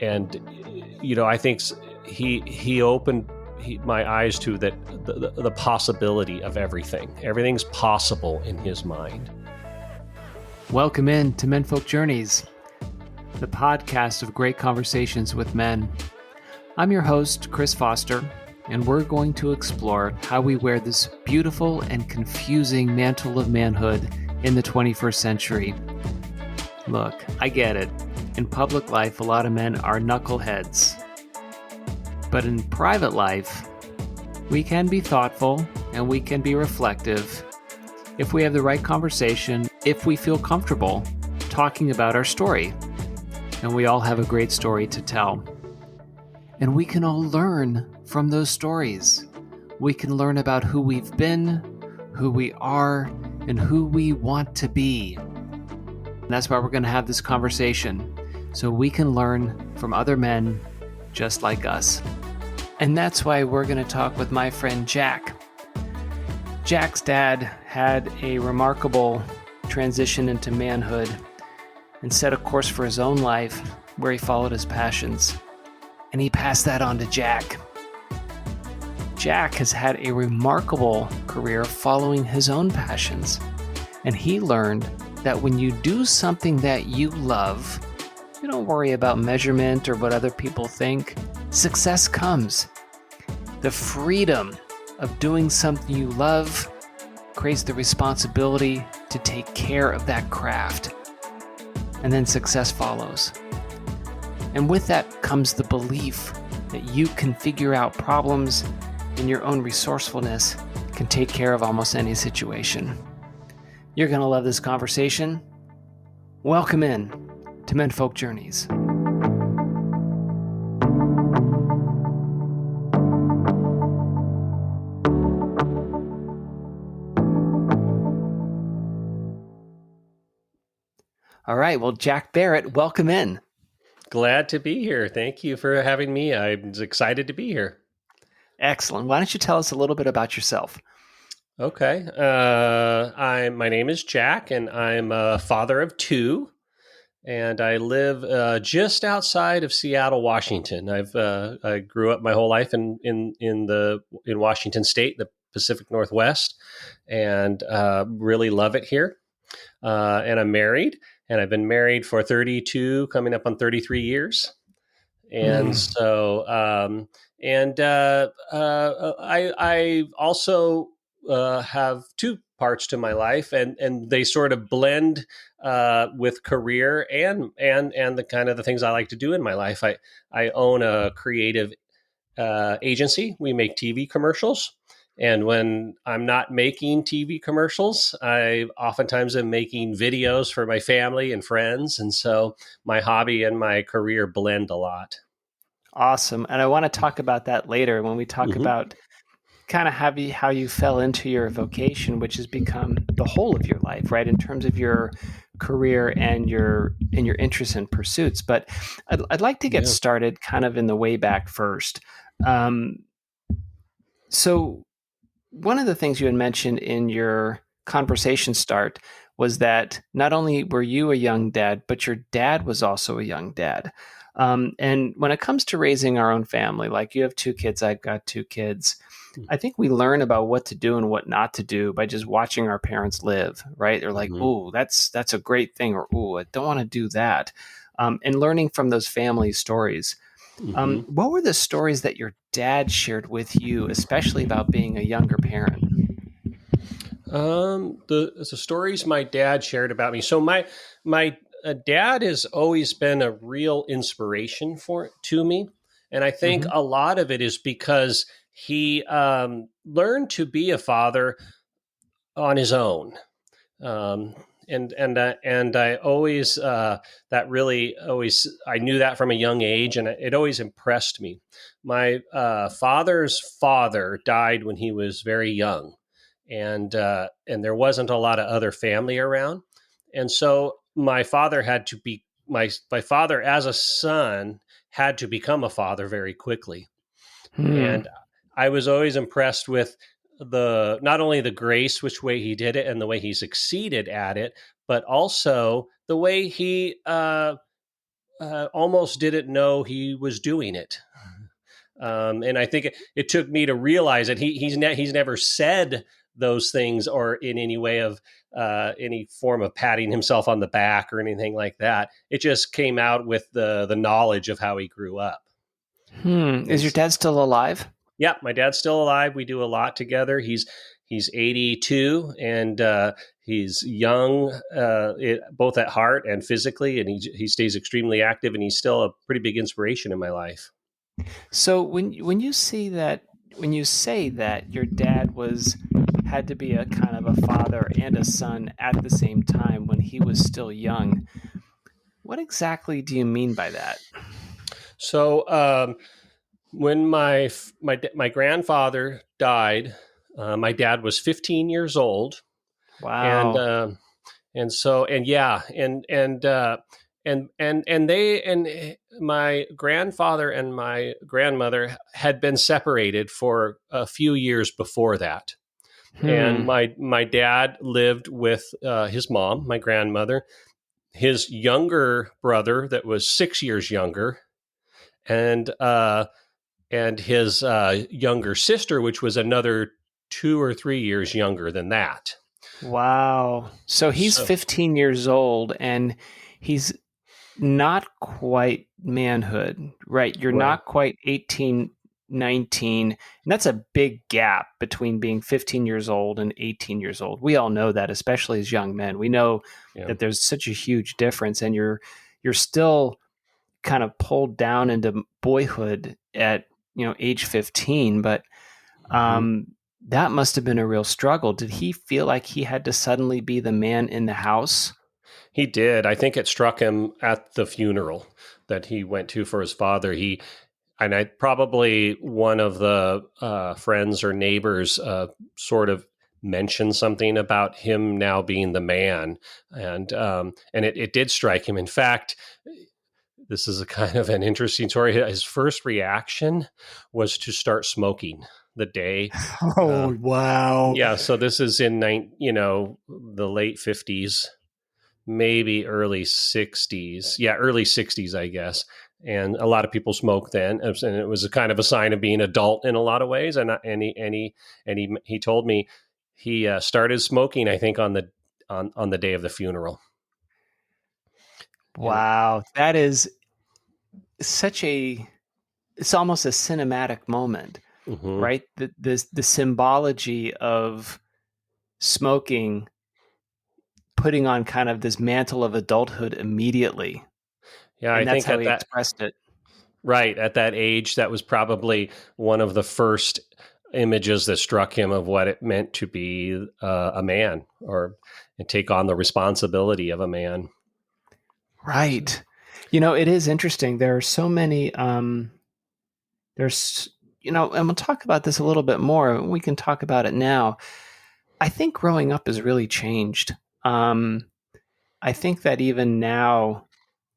and I think he opened my eyes to that the possibility of everything. Everything's possible in his mind. Welcome in to Menfolk Journeys, the podcast of great conversations with men. I'm your host, Chris Foster, and we're going to explore how we wear this beautiful and confusing mantle of manhood in the 21st century. Look, I get it. In public life, a lot of men are knuckleheads. But in private life, we can be thoughtful and we can be reflective if we have the right conversation, if we feel comfortable talking about our story. And we all have a great story to tell. And we can all learn from those stories. We can learn about who we've been, who we are, and who we want to be. And that's why we're going to have this conversation, so we can learn from other men just like us. And that's why we're going to talk with my friend Jack. Jack's dad had a remarkable transition into manhood and set a course for his own life where he followed his passions. And he passed that on to Jack. Jack has had a remarkable career following his own passions. And he learned that when you do something that you love, you don't worry about measurement or what other people think. Success comes. The freedom of doing something you love creates the responsibility to take care of that craft. And then success follows. And with that comes the belief that you can figure out problems and your own resourcefulness can take care of almost any situation. You're going to love this conversation. Welcome in to Menfolk Journeys. All right, well, Jack Barrett, welcome in. Glad to be here. Thank you for having me. I'm excited to be here. Excellent. Why don't you tell us a little bit about yourself? Okay. My name is Jack, and I'm a father of two, and I live just outside of Seattle, Washington. I grew up my whole life in Washington State, the Pacific Northwest, and really love it here. And I'm married, and I've been married for 32, coming up on 33 years. And so, I also have two parts to my life, and they sort of blend with career and the kind of the things I like to do in my life. I own a creative agency. We make TV commercials. And when I'm not making TV commercials, I oftentimes am making videos for my family and friends. And so my hobby and my career blend a lot. Awesome. And I want to talk about that later when we talk about kind of how you fell into your vocation, which has become the whole of your life, right? In terms of your career and your interests and pursuits. But I'd like to get started kind of in the way back first. So one of the things you had mentioned in your conversation start was that not only were you a young dad, but your dad was also a young dad. And when it comes to raising our own family, like you have two kids, I've got two kids, I think we learn about what to do and what not to do by just watching our parents live, right? They're like, "Ooh, that's a great thing," or "Ooh, I don't want to do that." And learning from those family stories. What were the stories that your dad shared with you, especially about being a younger parent? The stories my dad shared about me. So my dad has always been a real inspiration to me, and I think a lot of it is because he learned to be a father on his own. And I always that really always I knew that from a young age, and it always impressed me. My father's father died when he was very young, and there wasn't a lot of other family around, and so my father had to be my father as a son had to become a father very quickly, and I was always impressed with not only the grace which way he did it and the way he succeeded at it, but also the way he almost didn't know he was doing it. And I think it took me to realize that he's never said those things or in any way of any form of patting himself on the back or anything like that. It just came out with the knowledge of how he grew up. Is And your dad still alive? yeah, my dad's still alive. We do a lot together. He's 82 and he's young, both at heart and physically, and he stays extremely active, and he's still a pretty big inspiration in my life. So when you see that, when you say that your dad had to be a kind of a father and a son at the same time when he was still young, what exactly do you mean by that? So when my grandfather died, my dad was 15 years old, and Wow. and so and yeah and they and my grandfather and my grandmother had been separated for a few years before that. And Hmm. my dad lived with his mom, my grandmother, his younger brother that was 6 years younger, and his younger sister, which was another 2 or 3 years younger than that. Wow. So he's So 15 years old and he's not quite manhood, right? You're right, not quite 18, 19. And that's a big gap between being 15 years old and 18 years old. We all know that, especially as young men. We know yeah, that there's such a huge difference and you're still kind of pulled down into boyhood at, age 15, but hmm um that must have been a real struggle. Did he feel like he had to suddenly be the man in the house? he did. I think it struck him at the funeral that he went to for his father. He and I probably one of the friends or neighbors sort of mentioned something about him now being the man, and it did strike him. In fact, this is a kind of an interesting story. His first reaction was to start smoking the day. Oh, Um, wow. yeah, so this is in the late 50s, maybe early 60s. Yeah, early 60s, I guess. And a lot of people smoked then, and it was a kind of a sign of being adult in a lot of ways. And he told me he started smoking, I think, on the day of the funeral. And Wow. That is such a it's almost a cinematic moment, mhm. right? The symbology of smoking putting on kind of this mantle of adulthood immediately. Yeah, I And that's think how at he that expressed it. right at that age, that was probably one of the first images that struck him of what it meant to be a man or and take on the responsibility of a man. So, Right. It is interesting. There are so many there's and we'll talk about this a little bit more. We can talk about it now. I think growing up has really changed. Um I think that even now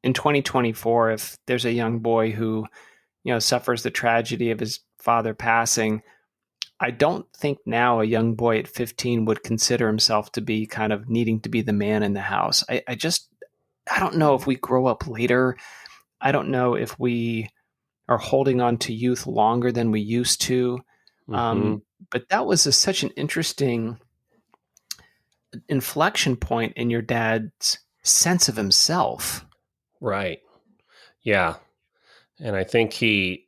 in 2024, if there's a young boy who, suffers the tragedy of his father passing, I don't think now a young boy at 15 would consider himself to be kind of needing to be the man in the house. I don't know if we grow up later. I don't know if we are holding on to youth longer than we used to. hmm Um, but that was such an interesting inflection point in your dad's sense of himself. right. Yeah. And I think he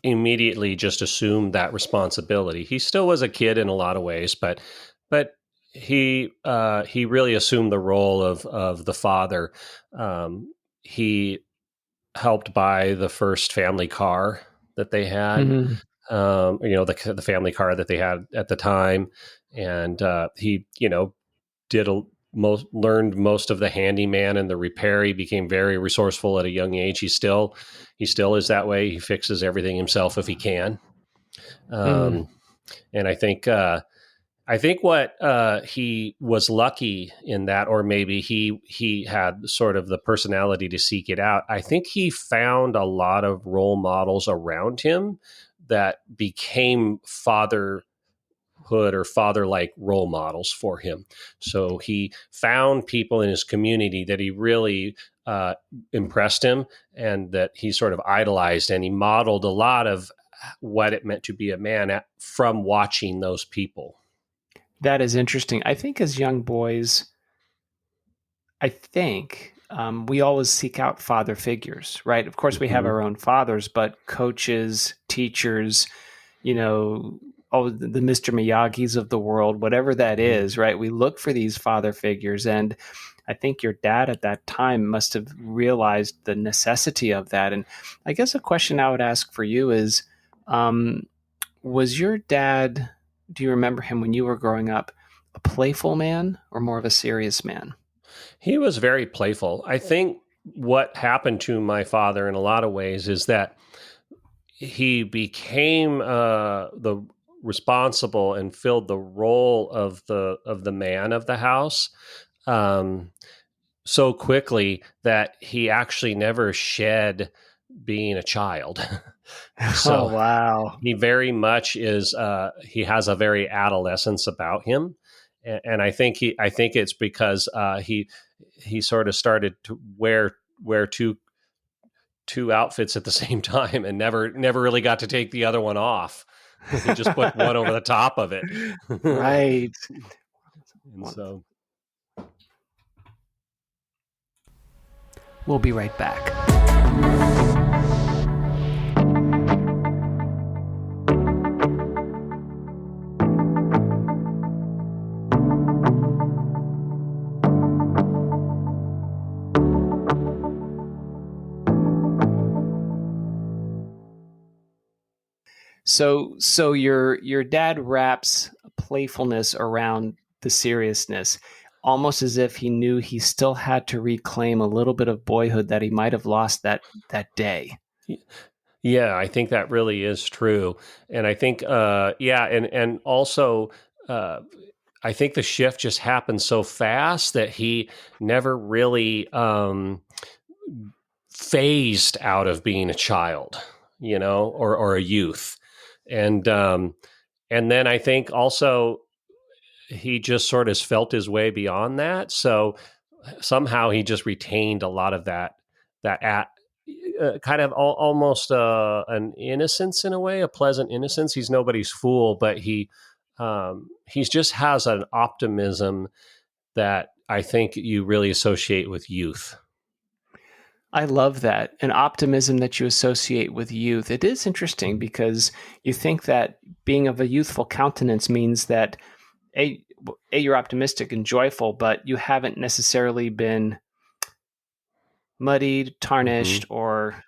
immediately just assumed that responsibility. He still was a kid in a lot of ways, but he really assumed the role of the father. He helped buy the first family car that they had. Mhm. The family car that they had at the time, and he did learned most of the handyman and the repair. He became very resourceful at a young age. He still is that way. He fixes everything himself if he can. Mm. Um, and I think what he was lucky in that, or maybe he had sort of the personality to seek it out. I think he found a lot of role models around him that became fatherhood fatherhood or father-like role models for him. So he found people in his community that he really impressed him and that he sort of idolized, and he modeled a lot of what it meant to be a man from watching those people. That is interesting. I think as young boys, we always seek out father figures, right? Of course, we have Mm-hmm. our own fathers, but coaches, teachers, you know, oh, the Mr. Miyagi's of the world, whatever that Mm-hmm. is, right? We look for these father figures. And I think your dad at that time must have realized the necessity of that. And I guess a question I would ask for you is, um, was your dad, do you remember him when you were growing up, a playful man or more of a serious man? He was very playful. I think what happened to my father in a lot of ways is that he became the responsible and filled the role of the man of the house um, so quickly that he actually never shed being a child. Oh, So wow. he very much is. He has a very adolescence about him, and I think it's because he sort of started to wear two outfits at the same time and never really got to take the other one off. He just put one over the top of it. Right. And so We'll be right back. So your dad wraps playfulness around the seriousness, almost as if he knew he still had to reclaim a little bit of boyhood that he might have lost that day. yeah, I think that really is true. And I think yeah, and also uh I think the shift just happened so fast that he never really phased out of being a child, or a youth. And and then I think also he just sort of felt his way beyond that. So somehow he just retained a lot of that at kind of almost an innocence in a way, a pleasant innocence. He's nobody's fool, but he just has an optimism that I think you really associate with youth. I love that. An optimism that you associate with youth. It is interesting because you think that being of a youthful countenance means that a, you're optimistic and joyful, but you haven't necessarily been muddied, Mm-hmm. tarnished, or,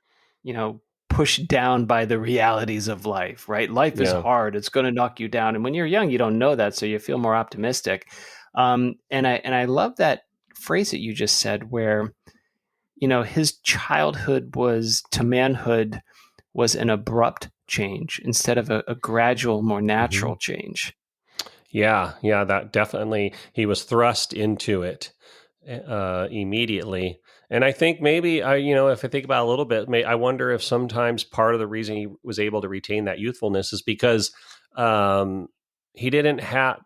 pushed down by the realities of life, right? Life is Yeah. hard. It's going to knock you down. And when you're young, you don't know that. So you feel more optimistic. And I love that phrase that you just said where, his childhood was to manhood was an abrupt change instead of a gradual, more Mm-hmm. natural change. Yeah, that definitely he was thrust into it immediately. And I think maybe if I think about it a little bit, I wonder if sometimes part of the reason he was able to retain that youthfulness is because he didn't have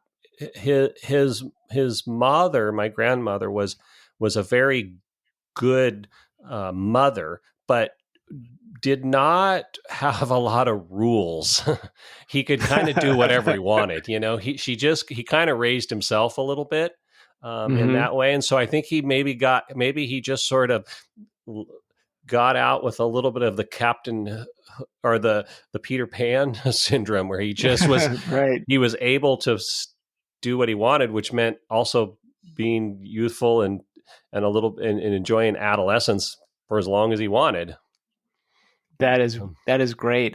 his mother, my grandmother, was a very good mother, but did not have a lot of rules. He could kind of do whatever he wanted. He kind of raised himself a little bit in Hmm. that way, and so I think maybe he just sort of got out with a little bit of the Captain or the Peter Pan syndrome, where Right. he was able to do what he wanted, which meant also being youthful and a little and enjoying adolescence for as long as he wanted. That is great.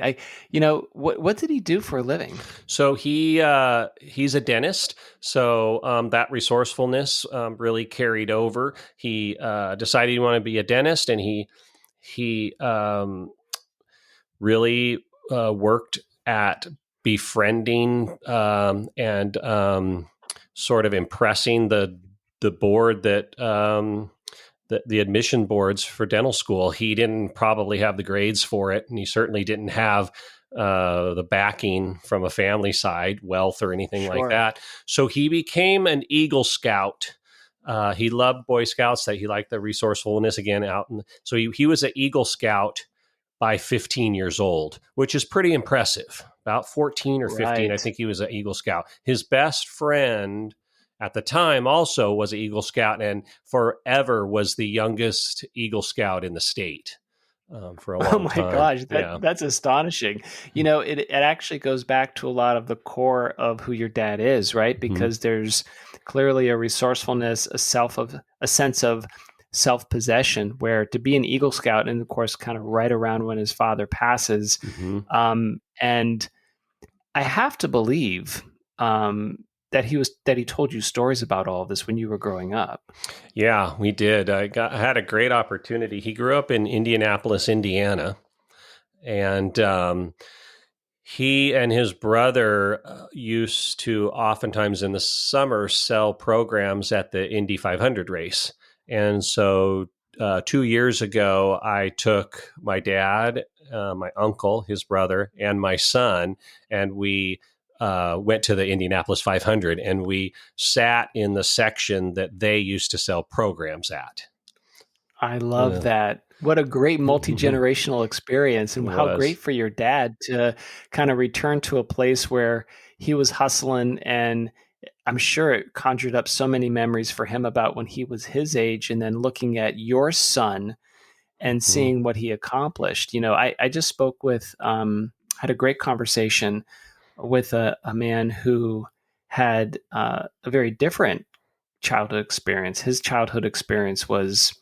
What did he do for a living? So he's a dentist. So that resourcefulness really carried over. He decided he wanted to be a dentist, and he really worked at befriending and sort of impressing the board that the admission boards for dental school. He didn't probably have the grades for it, and he certainly didn't have the backing from a family side, wealth or anything like Sure. that. So he became an Eagle Scout. He loved Boy Scouts. That he liked the resourcefulness again out. So he was an Eagle Scout by 15 years old, which is pretty impressive. About 14 or 15, I Right. think he was an Eagle Scout. His best friend at the time also was an Eagle Scout and forever was the youngest Eagle Scout in the state for a Oh long my time. gosh, Yeah. that's astonishing. It actually goes back to a lot of the core of who your dad is, right? Mhm. Because there's clearly a resourcefulness, a sense of self-possession, where to be an Eagle Scout, and of course, kind of right around when his father passes, Mhm. and I have to believe that he told you stories about all of this when you were growing up. Yeah, we did. I had a great opportunity. He grew up in Indianapolis, Indiana, and he and his brother used to oftentimes in the summer sell programs at the Indy 500 race. And so 2 years ago, I took my dad, my uncle, his brother, and my son, and we went to the Indianapolis 500 and we sat in the section that they used to sell programs at. I love Uh, that. What a great multi-generational experience, it and how was. great for your dad to kind of return to a place where he was hustling, and I'm sure it conjured up so many memories for him about when he was his age, and then looking at your son and Mhm. seeing what he accomplished. I just spoke with had a great conversation with a man who had a very different childhood experience. His childhood experience was,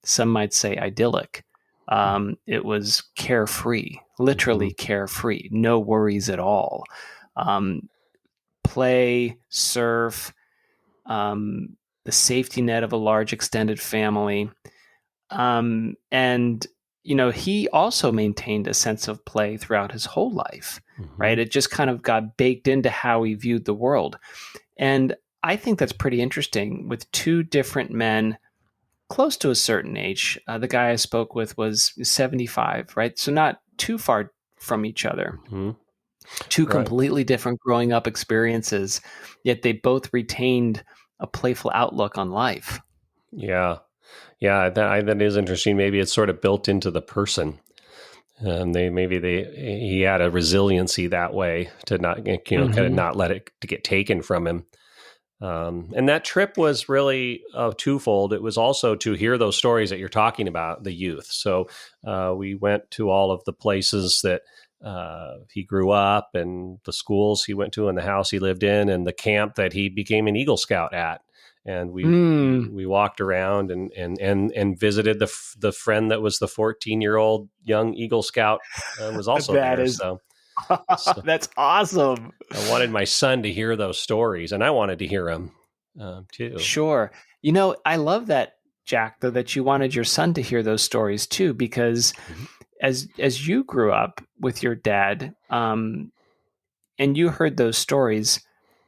some might say, idyllic. It was carefree, literally Mhm. carefree, no worries at all. Um, Play, surf, um, the safety net of a large extended family. And, he also maintained a sense of play throughout his whole life, right? Mhm. It just kind of got baked into how he viewed the world. And I think that's pretty interesting with two different men close to a certain age. The guy I spoke with was 75, right? So not too far from each other. Mhm. Two Right. completely different growing up experiences, yet they both retained a playful outlook on life. Yeah. Yeah, that is interesting. Maybe it's sort of built into the person. He had a resiliency that way to not, kind of Hmm. not let it to get taken from him. And that trip was really twofold. It was also to hear those stories that you're talking about, the youth. So we went to all of the places that he grew up, and the schools he went to, and the house he lived in, and the camp that he became an Eagle Scout at. And we Mm, we walked around and visited the friend that was the 14-year-old young Eagle Scout was also that there. is, So that's awesome. I wanted my son to hear those stories, and I wanted to hear them too. Sure. I love that, Jack, though, that you wanted your son to hear those stories too, because Mhm. as you grew up with your dad, and you heard those stories,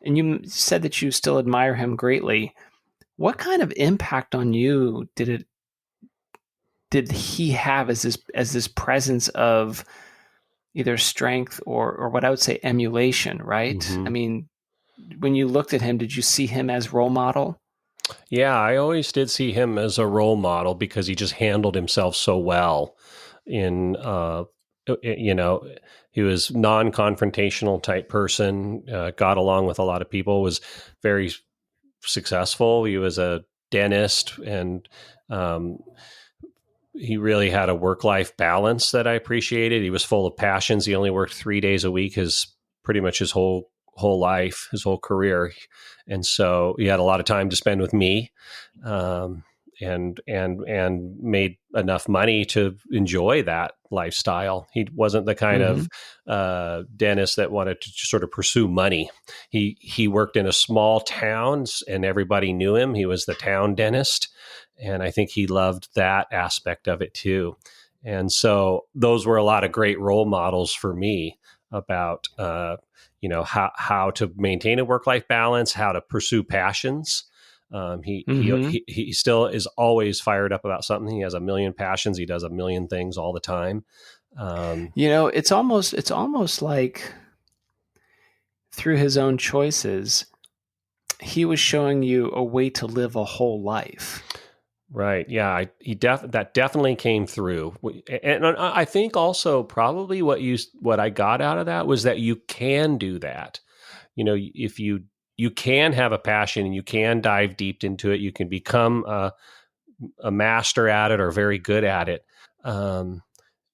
and you said that you still admire him greatly, what kind of impact on you did he have as this presence of either strength or what I would say emulation, right? I Mhm. mean, when you looked at him, did you see him as role model? Yeah, I always did see him as a role model because he just handled himself so well. In you know, he was non-confrontational type person. Got along with a lot of people. Was very successful. He was a dentist, and um, he really had a work-life balance that I appreciated. He was full of passions. He only worked 3 days a week. His pretty much his whole life, his whole career, and so he had a lot of time to spend with me, um, and made enough money to enjoy that lifestyle. He wasn't the kind Hmm. of dentist that wanted to just sort of pursue money. He worked in a small town, and everybody knew him. He was the town dentist, and I think he loved that aspect of it too. And so those were a lot of great role models for me about how to maintain a work life balance, how to pursue passions. Hmm. He still is always fired up about something. He has a million passions. He does a million things all the time. Um, It's almost like through his own choices, he was showing you a way to live a whole life. right. Yeah. That definitely came through. And I think also probably what I got out of that was that you can do that. If you can have a passion and you can dive deep into it, you can become a master at it or very good at it. And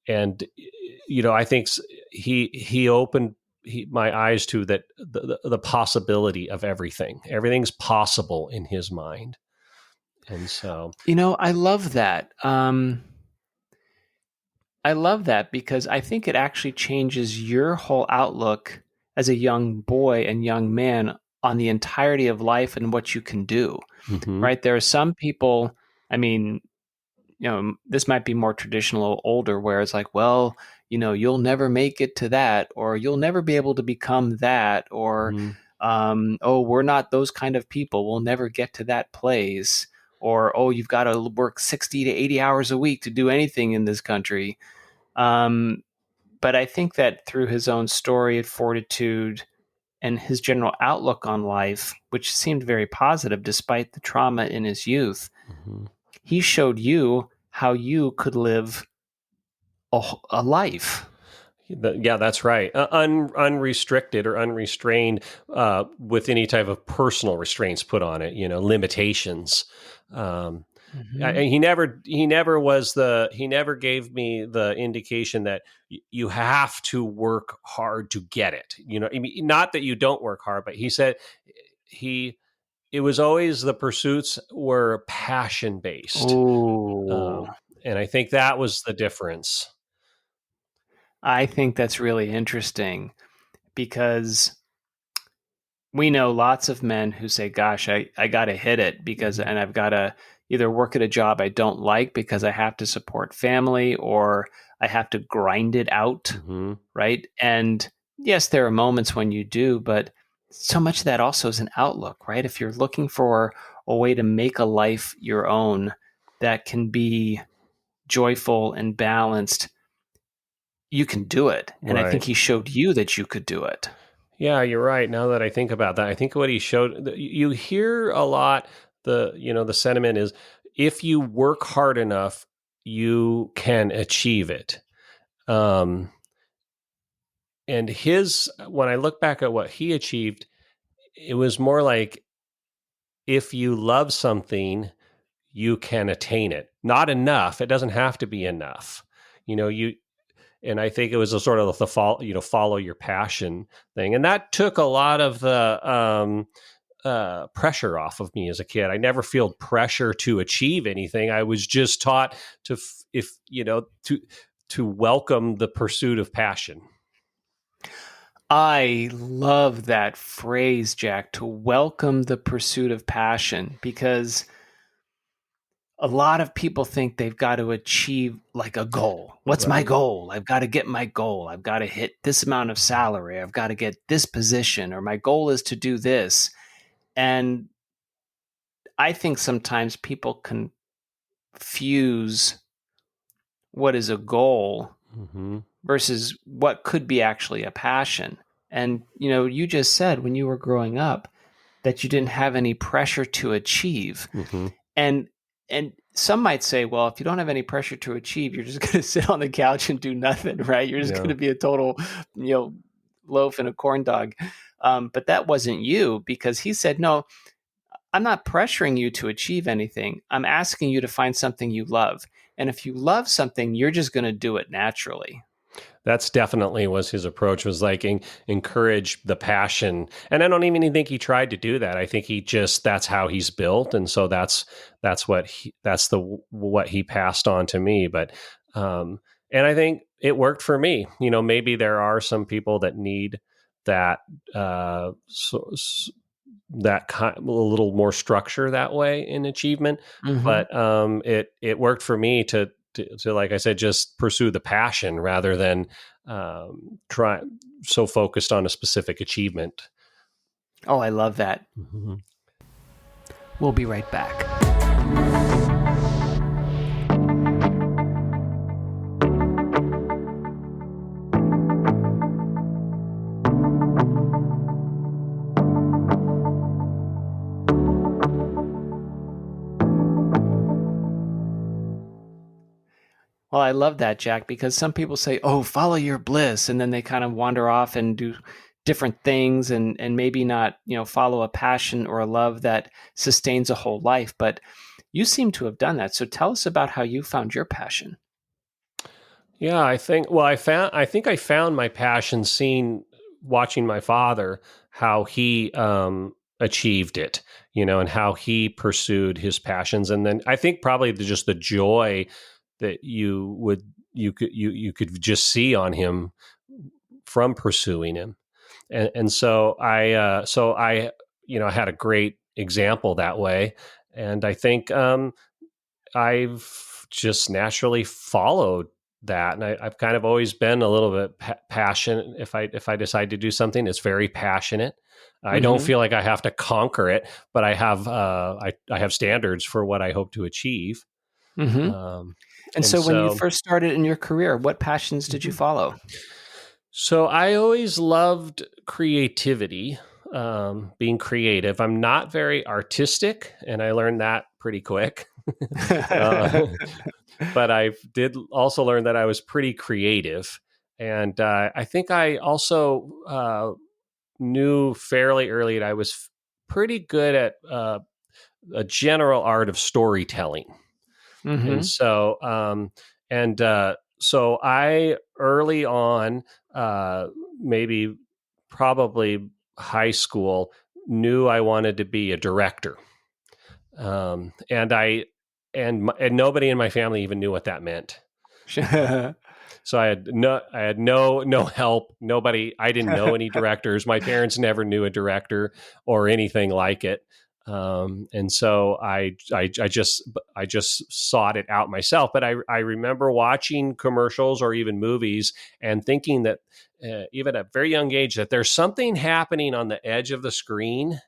I think he opened my eyes to that the possibility of everything. Everything's possible in his mind, and so I love that. I love that because I think it actually changes your whole outlook as a young boy and young man on the entirety of life and what you can do. mhm, Right? There are some people, I mean, this might be more traditional or older, where it's like, well, you'll never make it to that, or you'll never be able to become that, or, mhm, oh, we're not those kind of people. We'll never get to that place. Or, oh, you've got to work 60 to 80 hours a week to do anything in this country. Um, but I think that through his own story of fortitude and his general outlook on life, which seemed very positive despite the trauma in his youth, mhm. he showed you how you could live a life. Yeah, that's right. Unrestricted or unrestrained, with any type of personal restraints put on it. Limitations. Um, Mm-hmm. he never gave me the indication that you have to work hard to get it. I mean, not that you don't work hard, but he said he it was always the pursuits were passion based. Oh, um, and I think that was the difference. I think that's really interesting because we know lots of men who say, gosh, I got to hit it Hmm. and I've got to either work at a job I don't like because I have to support family, or I have to grind it out. Hmm. Right. And yes, there are moments when you do, but so much of that also is an outlook, right? If you're looking for a way to make a life your own that can be joyful and balanced, you can do it. And I think Right. he showed you that you could do it. Yeah, you're right. Now that I think about that, I think what he showed, you hear a lot, the sentiment is, if you work hard enough, you can achieve it. Um, and when I look back at what he achieved, it was more like, if you love something, you can attain it. Not enough. It doesn't have to be enough. You and I think it was a sort of the follow your passion thing, and that took a lot of the pressure off of me as a kid. I never felt pressure to achieve anything. I was just taught if to welcome the pursuit of passion. I love that phrase, Jack, to welcome the pursuit of passion, because a lot of people think they've got to achieve like a goal. What's my Right. goal? I've got to get my goal. I've got to hit this amount of salary. I've got to get this position, or my goal is to do this. And I think sometimes people confuse what is a goal Mm-hmm. versus what could be actually a passion. And, you just said when you were growing up that you didn't have any pressure to achieve. Mm-hmm. And some might say, well, if you don't have any pressure to achieve, you're just going to sit on the couch and do nothing, right? You're just going Yeah. to be a total, loaf and a corn dog. But that wasn't you, because he said, no, I'm not pressuring you to achieve anything. I'm asking you to find something you love. And if you love something, you're just going to do it naturally. That's definitely was his approach, was like encourage the passion. And I don't even think he tried to do that. I think that's how he's built. And so that's what he passed on to me. But, and I think it worked for me. Maybe there are some people that need that, that kind, a little more structure that way in achievement. Mm-hmm. But it worked for me to, like I said, just pursue the passion rather than try so focused on a specific achievement. Oh, I love that. Mhm. We'll be right back. Well, I love that, Jack, because some people say, "Oh, follow your bliss," and then they kind of wander off and do different things and maybe not, follow a passion or a love that sustains a whole life. But you seem to have done that. So tell us about how you found your passion. Yeah, I think I found my passion seeing, watching my father, how he achieved it, and how he pursued his passions. And then I think probably just the joy that you could just see on him from pursuing him. And so I I had a great example that way. And I think I've just naturally followed that, and I've kind of always been a little bit passionate. If I decide to do something, it's very passionate. I don't Mm-hmm. feel like I have to conquer it, but I have standards for what I hope to achieve. Mm-hmm. Um, And and so when you so, first started in your career, what passions did you Mhm. follow? So I always loved creativity, being creative. I'm not very artistic, and I learned that pretty quick. uh, but I did also learn that I was pretty creative. And I think I also knew fairly early that I was pretty good at a general art of storytelling. And Mm-hmm. so I early on, uh, maybe probably high school, knew I wanted to be a director. And and nobody in my family even knew what that meant. So I had no help. Nobody. I didn't know any directors. My parents never knew a director or anything like it. And so I just sought it out myself. But I remember watching commercials or even movies and thinking that even at a very young age that there's something happening on the edge of the screen.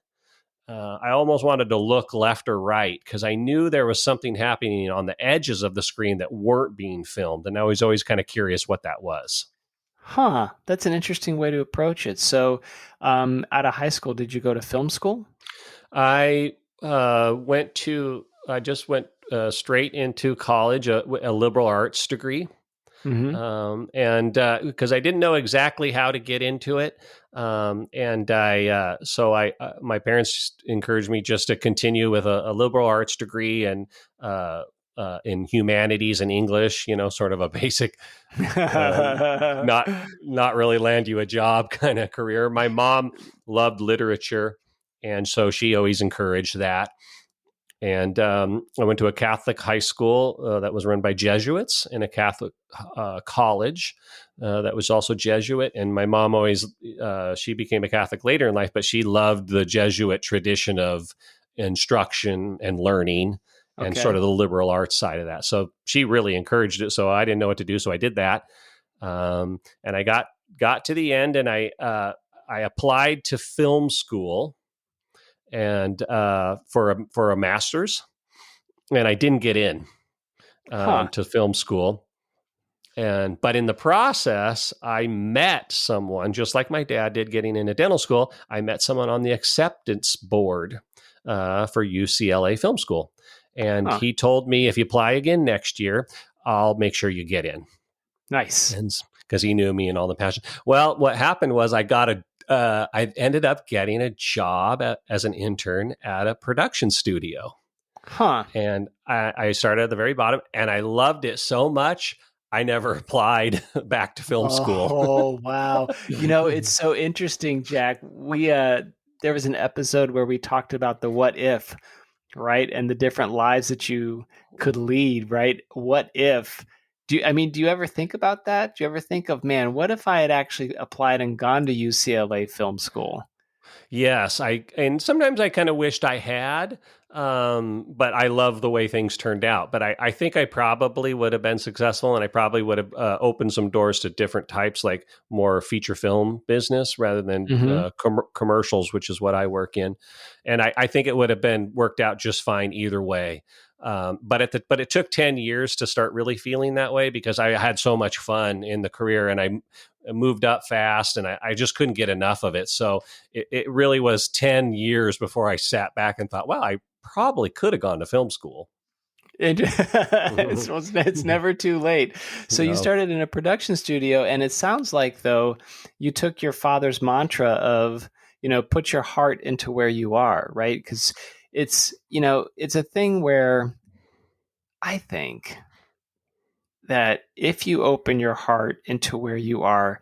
I almost wanted to look left or right because I knew there was something happening on the edges of the screen that weren't being filmed. And I was always kind of curious what that was. Huh. That's an interesting way to approach it. So, out of high school, did you go to film school? I I just went straight into college, a liberal arts degree. Mm-hmm. And because I didn't know exactly how to get into it, and my parents encouraged me just to continue with a liberal arts degree and in humanities and English, sort of a basic, uh, not not really land you a job kind of career. My mom loved literature, and so she always encouraged that. And I went to a Catholic high school that was run by Jesuits and a Catholic college that was also Jesuit. And my mom always, she became a Catholic later in life, but she loved the Jesuit tradition of instruction and learning and sort Okay. of the liberal arts side of that. So she really encouraged it. So I didn't know what to do. So I did that. And I got to the end and I applied to film school and for a master's, and I didn't get in Huh. to film school. But in the process, I met someone just like my dad did getting into dental school. I met someone on the acceptance board for UCLA Film School, and Huh. he told me if you apply again next year, I'll make sure you get in. Nice. And because he knew me and all the passion. Well, what happened was I ended up getting a job as an intern at a production studio. Huh. And I started at the very bottom and I loved it so much. I never applied back to film school. Oh, wow. It's so interesting, Jack. We there was an episode where we talked about the what if, right? And the different lives that you could lead, right? What if do you ever think about that? Do you ever think of, man, what if I had actually applied and gone to UCLA film school? Yes, and sometimes I kind of wished I had, but I love the way things turned out. But I think I probably would have been successful, and I probably would have opened some doors to different types, like more feature film business rather than Mhm. commercials, which is what I work in. And I think it would have been worked out just fine either way. But it took 10 years to start really feeling that way because I had so much fun in the career, and I moved up fast, and I just couldn't get enough of it. So it really was 10 years before I sat back and thought, wow, I probably could have gone to film school. It's never too late. So you No. started in a production studio, and it sounds like, though, you took your father's mantra of, put your heart into where you are, right? Because it's a thing where I think that if you open your heart into where you are,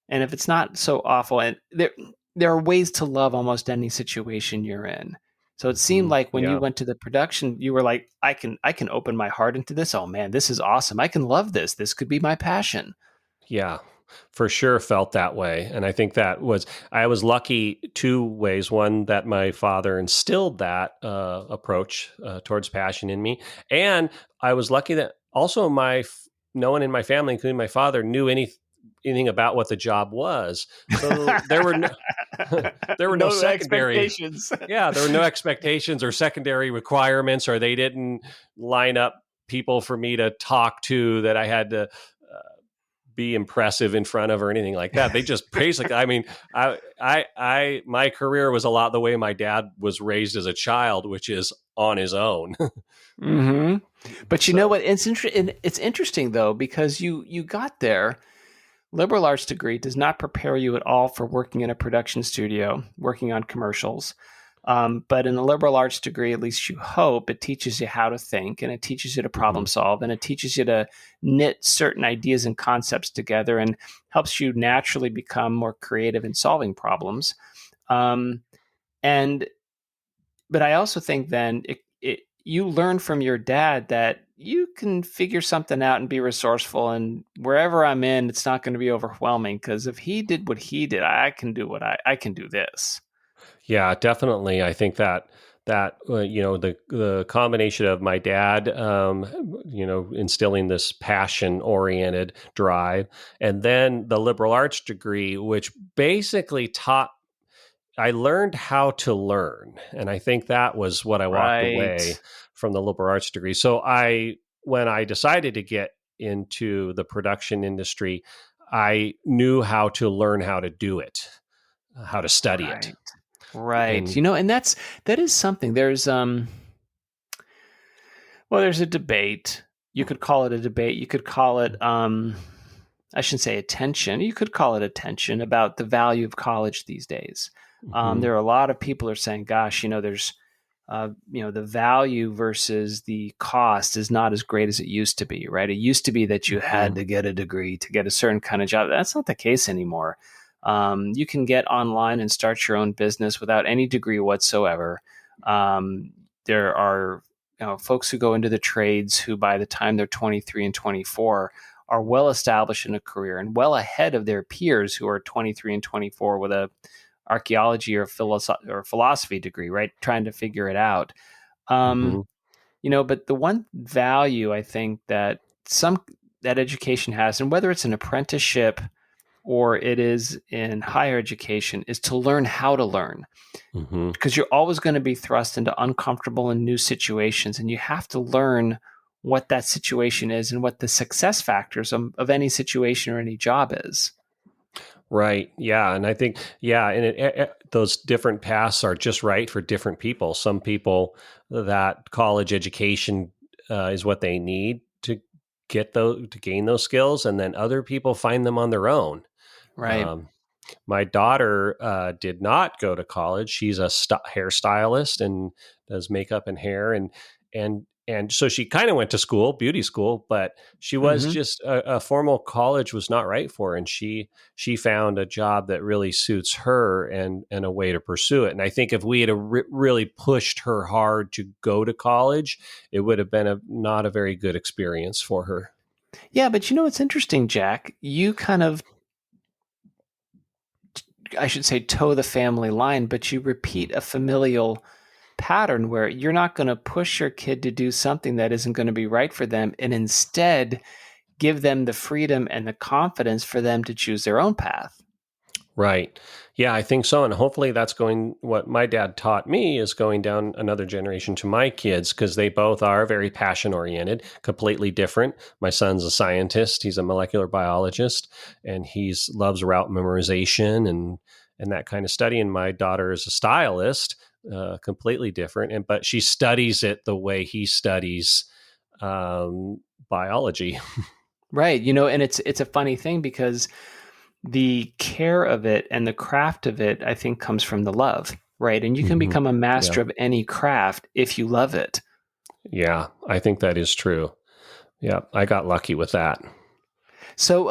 and if it's not so awful, and there are ways to love almost any situation you're in. So it seemed like when you Yeah. went to the production, you were like, I can open my heart into this. Oh man, this is awesome. I can love this. This could be my passion. Yeah, for sure felt that way. And I think I was lucky two ways. One, that my father instilled that approach towards passion in me. And I was lucky that also no one in my family, including my father, knew anything about what the job was. So there were no, there were no No secondary. expectations. Yeah, there were no expectations or secondary requirements, or they didn't line up people for me to talk to that I had to be impressive in front of or anything like that. They just basically, I mean, my career was a lot the way my dad was raised as a child, which is on his own. Mm-hmm. But you know So, what? It's interesting though, because you got there. Liberal arts degree does not prepare you at all for working in a production studio, working on commercials. But in a liberal arts degree, at least you hope, it teaches you how to think, and it teaches you to problem mhm, solve, and it teaches you to knit certain ideas and concepts together, and helps you naturally become more creative in solving problems. Um, and but I also think then you learn from your dad that you can figure something out and be resourceful. And wherever I'm in, it's not going to be overwhelming, because if he did what he did, I can do what I can do this. yeah, definitely. I think that the combination of my dad, instilling this passion oriented drive, and then the liberal arts degree, which basically taught I learned how to learn. And I think that was what I walked away Right. from the liberal arts degree. So when I decided to get into the production industry, I knew how to learn how to do it, how to study it. Right. Right. And And that is something. There's a debate. You could call it a debate. You could call it I shouldn't say attention. You could call it attention about the value of college these days. mhm, There are a lot of people who are saying, "Gosh, there's, the value versus the cost is not as great as it used to be." Right? It used to be that you had mhm, to get a degree to get a certain kind of job. That's not the case anymore. You can get online and start your own business without any degree whatsoever. There are folks who go into the trades who, by the time they're 23 and 24, are well established in a career and well ahead of their peers who are 23 and 24 with a archaeology or philosophy degree, right? Trying to figure it out. Um, mhm, but the one value I think that education has, and whether it's an apprenticeship or it is in higher education, is to learn how to learn, mhm. because you're always going to be thrust into uncomfortable and new situations, and you have to learn what that situation is and what the success factors of any situation or any job is. Right. Yeah. And I think, yeah, and those different paths are just right for different people. Some people, that college education is what they need to to gain those skills, and then other people find them on their own. Right. Um, my daughter did not go to college. She's a hairstylist and does makeup and hair, and so she kind of went to school, beauty school, but she was Mm-hmm. just a formal college was not right for her, and she found a job that really suits her and a way to pursue it. And I think if we had really pushed her hard to go to college, it would have been not a very good experience for her. Yeah, but it's interesting, Jack. You kind of, I should say, toe the family line, but you repeat a familial pattern where you're not going to push your kid to do something that isn't going to be right for them, and instead give them the freedom and the confidence for them to choose their own path. Right. Yeah, I think so. And hopefully what my dad taught me is going down another generation to my kids, because they both are very passion oriented, completely different. My son's a scientist. He's a molecular biologist, and loves route memorization and that kind of study. And my daughter is a stylist, completely different. But she studies it the way he studies biology. Right. And it's a funny thing because the care of it and the craft of it, I think, comes from the love, right? And you can Mm-hmm. become a master Yeah. of any craft if you love it. Yeah, I think that is true. Yeah, I got lucky with that. So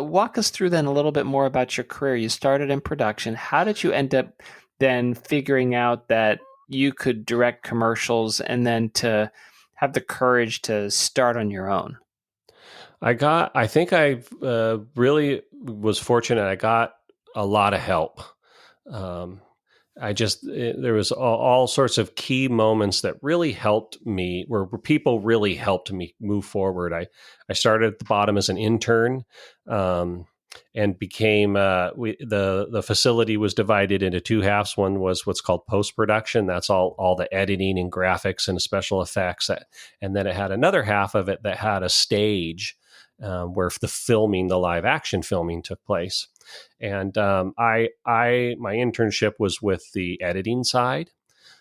walk us through then a little bit more about your career. You started in production. How did you end up then figuring out that you could direct commercials and then to have the courage to start on your own? I think I really was fortunate. I got a lot of help. Um, there was all sorts of key moments that really helped me, where people really helped me move forward. I started at the bottom as an intern, and became the facility was divided into two halves. One was what's called post production. That's all the editing and graphics and special effects. And then it had another half of it that had a stage where the live action filming took place. And my internship was with the editing side,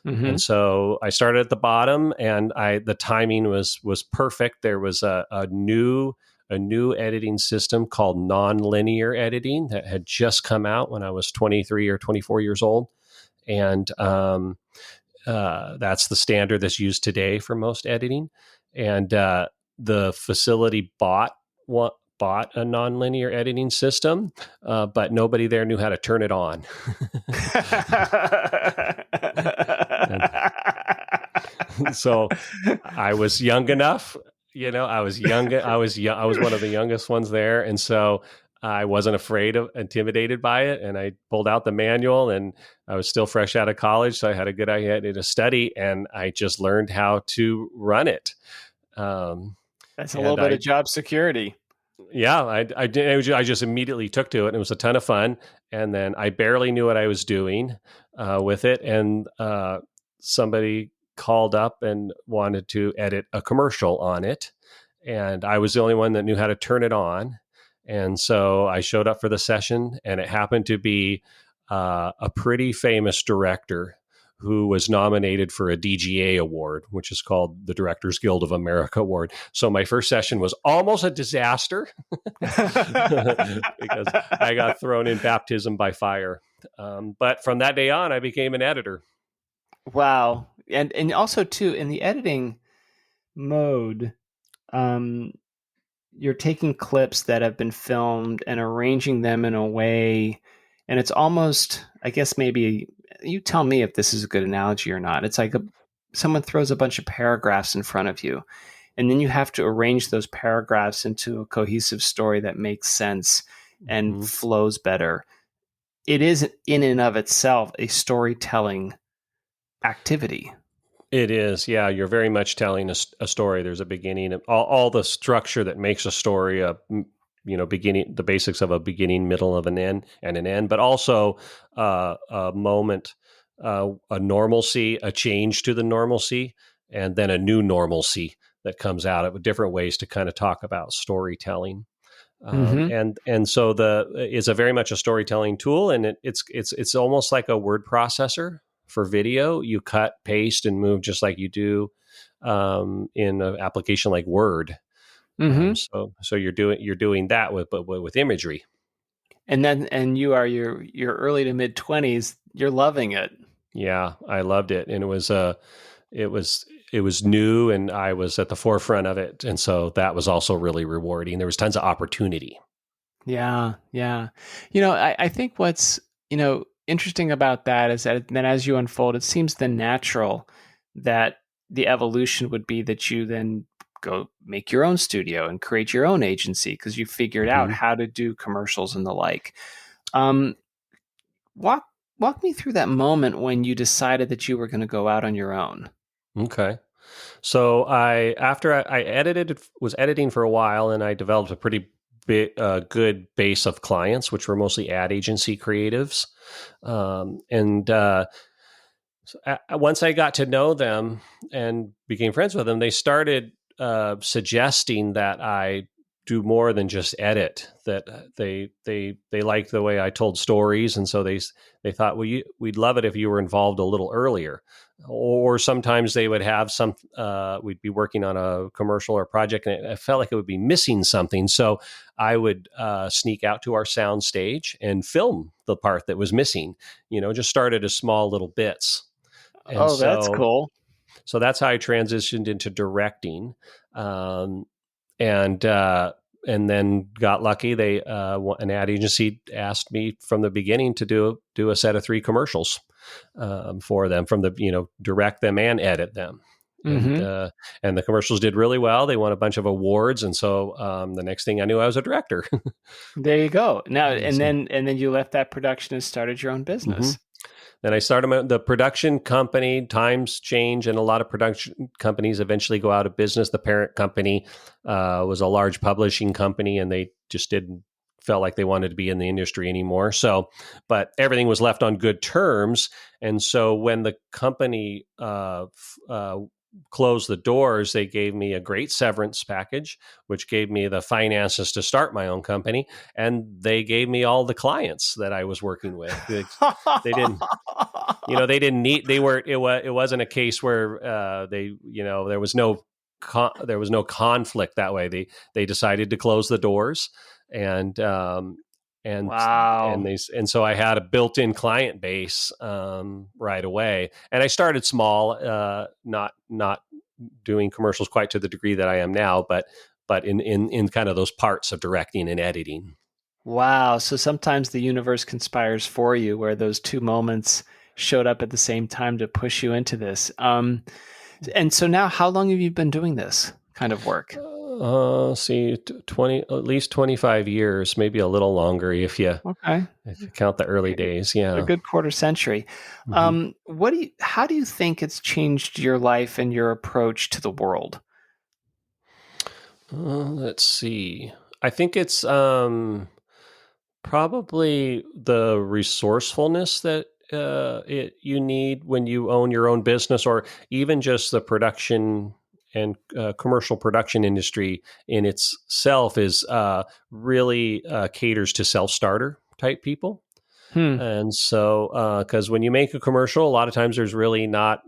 Mm-hmm. and so I started at the bottom, and the timing was perfect. There was a new editing system called nonlinear editing that had just come out when I was 23 or 24 years old, and that's the standard that's used today for most editing. And the facility bought a nonlinear editing system, but nobody there knew how to turn it on. And so I was young enough, I was young. I was one of the youngest ones there. And so I wasn't intimidated by it. And I pulled out the manual, and I was still fresh out of college. So I had a good idea to study, and I just learned how to run it. That's a little And bit of job security. yeah, I did. I just immediately took to it, and it was a ton of fun. And then I barely knew what I was doing with it, and somebody called up and wanted to edit a commercial on it, and I was the only one that knew how to turn it on. And so I showed up for the session, and it happened to be a pretty famous director who was nominated for a DGA award, which is called the Directors Guild of America Award. So my first session was almost a disaster because I got thrown in baptism by fire. But from that day on, I became an editor. Wow. And also too, in the editing mode, um, you're taking clips that have been filmed and arranging them in a way, and it's almost, I guess maybe you tell me if this is a good analogy or not. It's like someone throws a bunch of paragraphs in front of you, and then you have to arrange those paragraphs into a cohesive story that makes sense and Mm-hmm. flows better. It is in and of itself a storytelling activity. It is, yeah. You're very much telling a story. There's a beginning, all the structure that makes a story beginning, the basics of a beginning, middle of an end, and an end, but also a moment, a normalcy, a change to the normalcy, and then a new normalcy that comes out of different ways to kind of talk about storytelling. Mm-hmm. And so it's a very much a storytelling tool, and it's almost like a word processor for video. You cut, paste, and move just like you do in an application like Word. Mm-hmm. So you're doing that with imagery. And you are your early to mid 20s. You're loving it. Yeah, I loved it, and it was new, and I was at the forefront of it, and so that was also really rewarding. There was tons of opportunity. Yeah, yeah. I think what's, interesting about that is that then as you unfold, it seems then natural that the evolution would be that you then go make your own studio and create your own agency because you figured out Mm-hmm. how to do commercials and the like. Um, walk walk me through that moment when you decided that you were going to go out on your own. Okay. So after I was editing for a while, and I developed a pretty good base of clients, which were mostly ad agency creatives. And once I got to know them and became friends with them, they started suggesting that I do more than just edit. That they liked the way I told stories, and so they thought, well, we'd love it if you were involved a little earlier. Or sometimes they would have we'd be working on a commercial or project, and I felt like it would be missing something. So I would sneak out to our sound stage and film the part that was missing. Just started as small little bits, and Oh, that's so cool. that's how I transitioned into directing. And and then got lucky. An ad agency asked me from the beginning to do a set of 3 commercials for them, direct them and edit them. Mm-hmm. And the commercials did really well. They won a bunch of awards, and so the next thing I knew, I was a director. There you go. Now, and So, then you left that production and started your own mhm. business. Then I started the production company. Times change, and a lot of production companies eventually go out of business. The parent company was a large publishing company, and they just didn't felt like they wanted to be in the industry anymore. So, but everything was left on good terms. And so when the company closed the doors, they gave me a great severance package, which gave me the finances to start my own company, and they gave me all the clients that I was working with. They didn't they didn't need they were it wasn't a case where there was no conflict that way. They decided to close the doors, and and Wow. and so I had a built-in client base right away, and I started small, not doing commercials quite to the degree that I am now, but in kind of those parts of directing and editing. Wow. So sometimes the universe conspires for you where those 2 moments showed up at the same time to push you into this. And so now how long have you been doing this kind of work? See, 20, at least 25 years, maybe a little longer Okay. if you count the early days. Yeah. A good quarter century. hmm How do you think it's changed your life and your approach to the world? Let's see. I think it's probably the resourcefulness that you need when you own your own business, or even just the production and commercial production industry in itself is really caters to self-starter type people. Hmm. And so, because when you make a commercial, a lot of times there's really not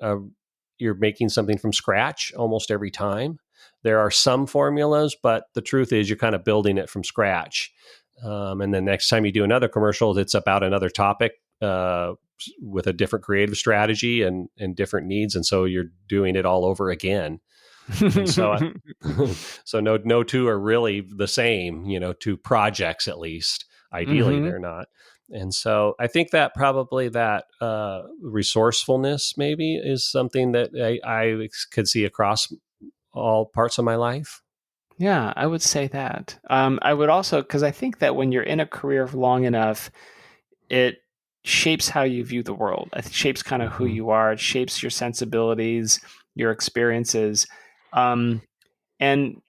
you're making something from scratch almost every time. There are some formulas, but the truth is you're kind of building it from scratch. And then next time you do another commercial, it's about another topic with a different creative strategy and different needs. And so you're doing it all over again. And so, so no two are really the same, 2 projects at least. Ideally, hmm they're not. And so I think that probably that resourcefulness maybe is something that I could see across all parts of my life. Yeah, I would say that. I would also, because I think that when you're in a career long enough, it shapes how you view the world. It shapes kind of who hmm you are. It shapes your sensibilities, your experiences. Um, and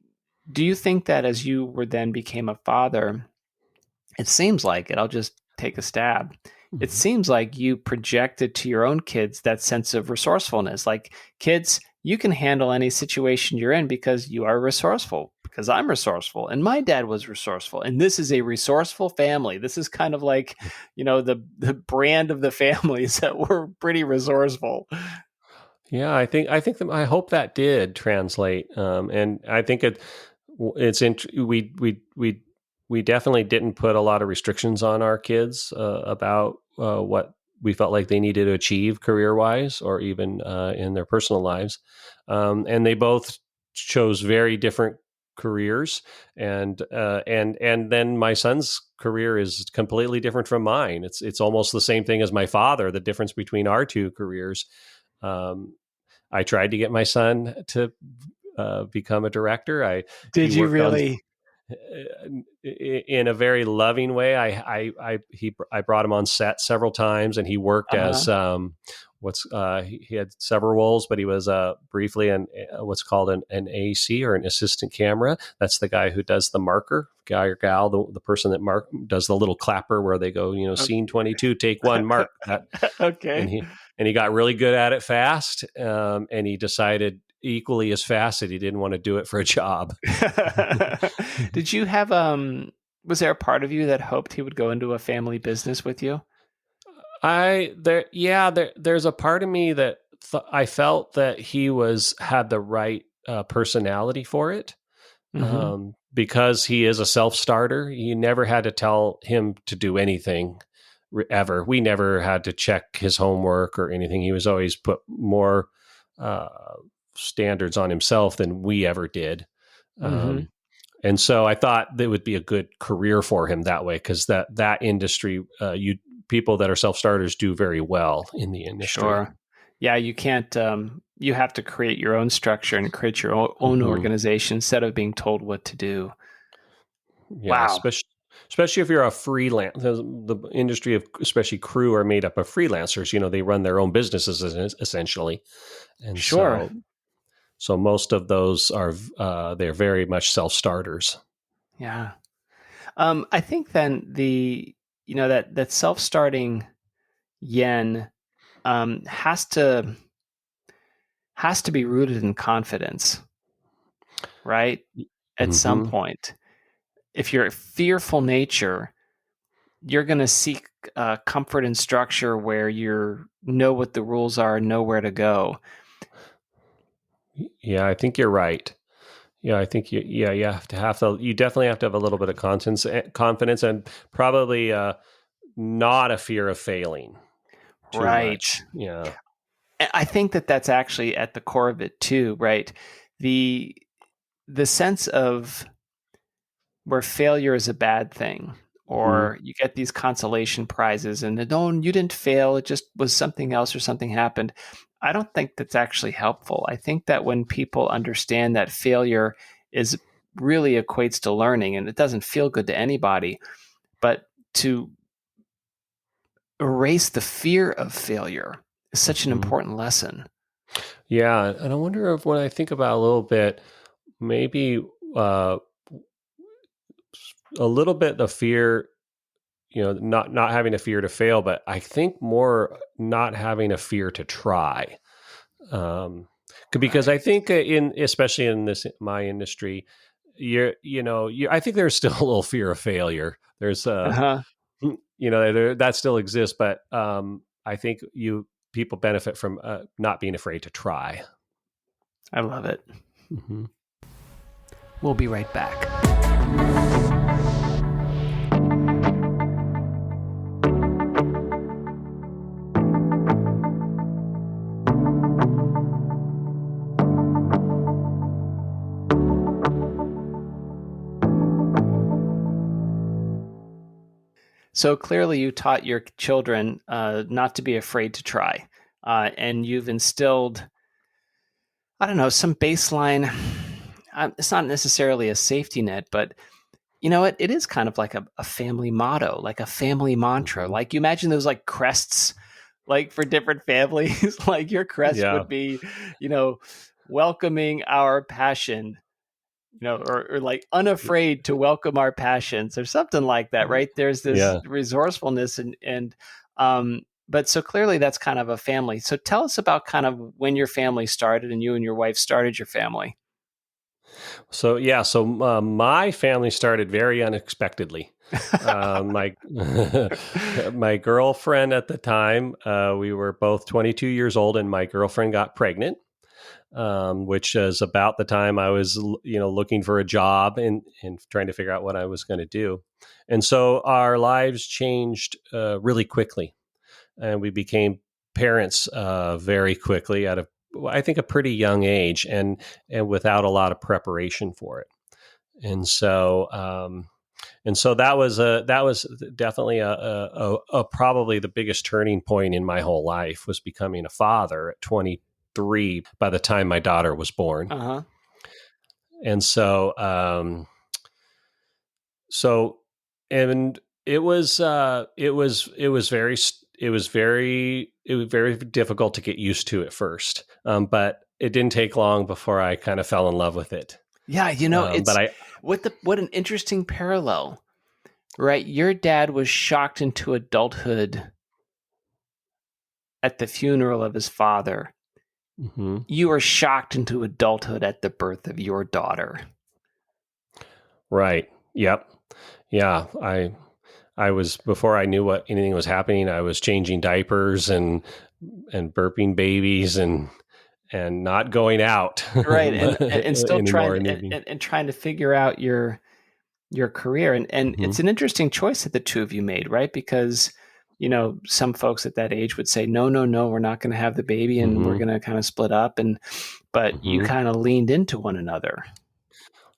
do you think that as you were then became a father, it seems like it, I'll just take a stab. It hmm seems like you projected to your own kids that sense of resourcefulness. Like, kids, you can handle any situation you're in because you are resourceful, because I'm resourceful and my dad was resourceful. And this is a resourceful family. This is kind of like, the brand of the families that were pretty resourceful. Yeah, I hope that did translate, and I think we definitely didn't put a lot of restrictions on our kids about what we felt like they needed to achieve career wise, or even in their personal lives, and they both chose very different careers, and then my son's career is completely different from mine. It's almost the same thing as my father. The difference between our 2 careers. Um, I tried to get my son to become a director. He Did you worked on really? in a very loving way. I brought him on set several times, and he worked Uh-huh. as he had several roles, but he was briefly what's called an AC, or an assistant camera. That's the guy who does the marker, guy or gal, the person that does the little clapper where they go, scene 22, take 1, mark that. and Okay. he and he got really good at it fast, and he decided equally as fast that he didn't want to do it for a job. Did you have was there a part of you that hoped he would go into a family business with you? There's a part of me that I felt that he had the right personality for it. Because he is a self-starter. You never had to tell him to do anything ever. We never had to check his homework or anything. He was always put more standards on himself than we ever did. And so I thought that would be a good career for him that way, because that industry, people that are self-starters do very well in the industry. Sure. Yeah, you can't. You have to create your own structure and create your own organization instead of being told what to do. Yeah, wow. Especially if you're a freelance. The industry of especially crew are made up of freelancers. They run their own businesses essentially, and sure. So most of those are they're very much self-starters. Yeah. I think then that self-starting yen has to be rooted in confidence, right? At some point, if you're a fearful nature, you're going to seek comfort and structure where you know what the rules are, know where to go. Yeah, I think you're right. Yeah, I think you definitely have to have a little bit of confidence, and probably not a fear of failing too much. Yeah. I think that's actually at the core of it too, right? The sense of where failure is a bad thing, or you get these consolation prizes and no, you didn't fail, it just was something else or something happened. I don't think that's actually helpful. I think that when people understand that failure is really equates to learning, and it doesn't feel good to anybody, but to erase the fear of failure is such an important lesson. Yeah, and I wonder if, when I think about a little bit, maybe a little bit the fear, not having a fear to fail, but I think more not having a fear to try. Because I think especially in my industry, I think there's still a little fear of failure. There's that still exists, but I think people benefit from not being afraid to try. I love it. We'll be right back. So clearly you taught your children not to be afraid to try. And you've instilled, I don't know, some baseline. It's not necessarily a safety net, but you know what? It is kind of like a family motto, like a family mantra. Like you imagine those like crests, like for different families. Like your crest would be, welcoming our passion, or like unafraid to welcome our passions or something like that, right? There's this resourcefulness and but so clearly that's kind of a family. So tell us about kind of when your family started and you and your wife started your family. So my family started very unexpectedly. My my girlfriend at the time, we were both 22 years old, and my girlfriend got pregnant. Which is about the time I was, looking for a job and trying to figure out what I was going to do. And so our lives changed really quickly, and we became parents very quickly at I think a pretty young age, and without a lot of preparation for it. And so that was definitely a probably the biggest turning point in my whole life, was becoming a father at 23 by the time my daughter was born. And so and it was very difficult to get used to at first, but it didn't take long before I kind of fell in love with it. Yeah, it's what an interesting parallel, right? Your dad was shocked into adulthood at the funeral of his father. Hmm. you were shocked into adulthood at the birth of your daughter. Right. Yep. Yeah. I was, before I knew what anything was happening, I was changing diapers and burping babies and not going out Right. And still anymore. trying and trying to figure out your career. And Hmm. it's an interesting choice that the two of you made, right? Because, some folks at that age would say, no, no, no, we're not going to have the baby and we're Hmm. going to kind of split up. But you Hmm. kind of leaned into one another.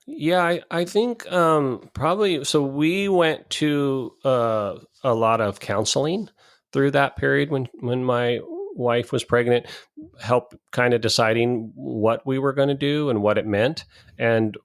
Yeah, I think probably. So we went to a lot of counseling through that period when my wife was pregnant, help kind of deciding what we were going to do and what it meant. And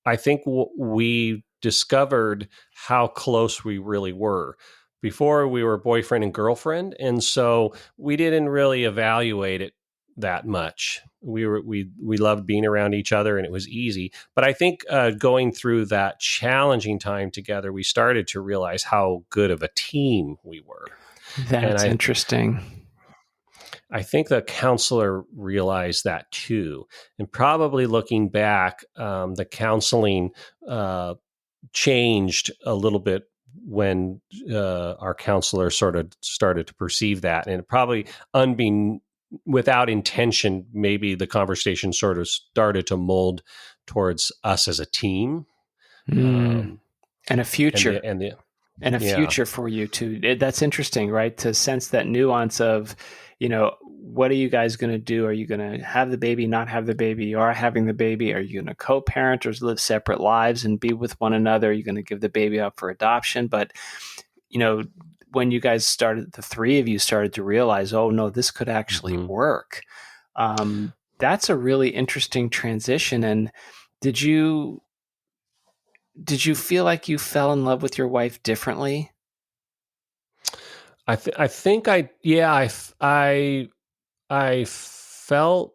I think we discovered how close we really were. Before we were boyfriend and girlfriend, and so we didn't really evaluate it that much. We loved being around each other, and it was easy. But I think going through that challenging time together, we started to realize how good of a team we were. And That's interesting. I think the counselor realized that too. And probably looking back, the counseling changed a little bit when our counselor sort of started to perceive that, and probably unbeing without intention, maybe the conversation sort of started to mold towards us as a team, Mm. um, And a and future. the And a yeah. future for you too. That's interesting, right? To sense that nuance of, what are you guys going to do? Are you going to have the baby, not have the baby? You are having the baby. Are you going to co-parent or live separate lives and be with one another? Are you going to give the baby up for adoption? But, you know, when you guys started, the three of you started to realize, oh no, this could actually Hmm. work. That's a really interesting transition. And did you did you feel like you fell in love with your wife differently? I think I felt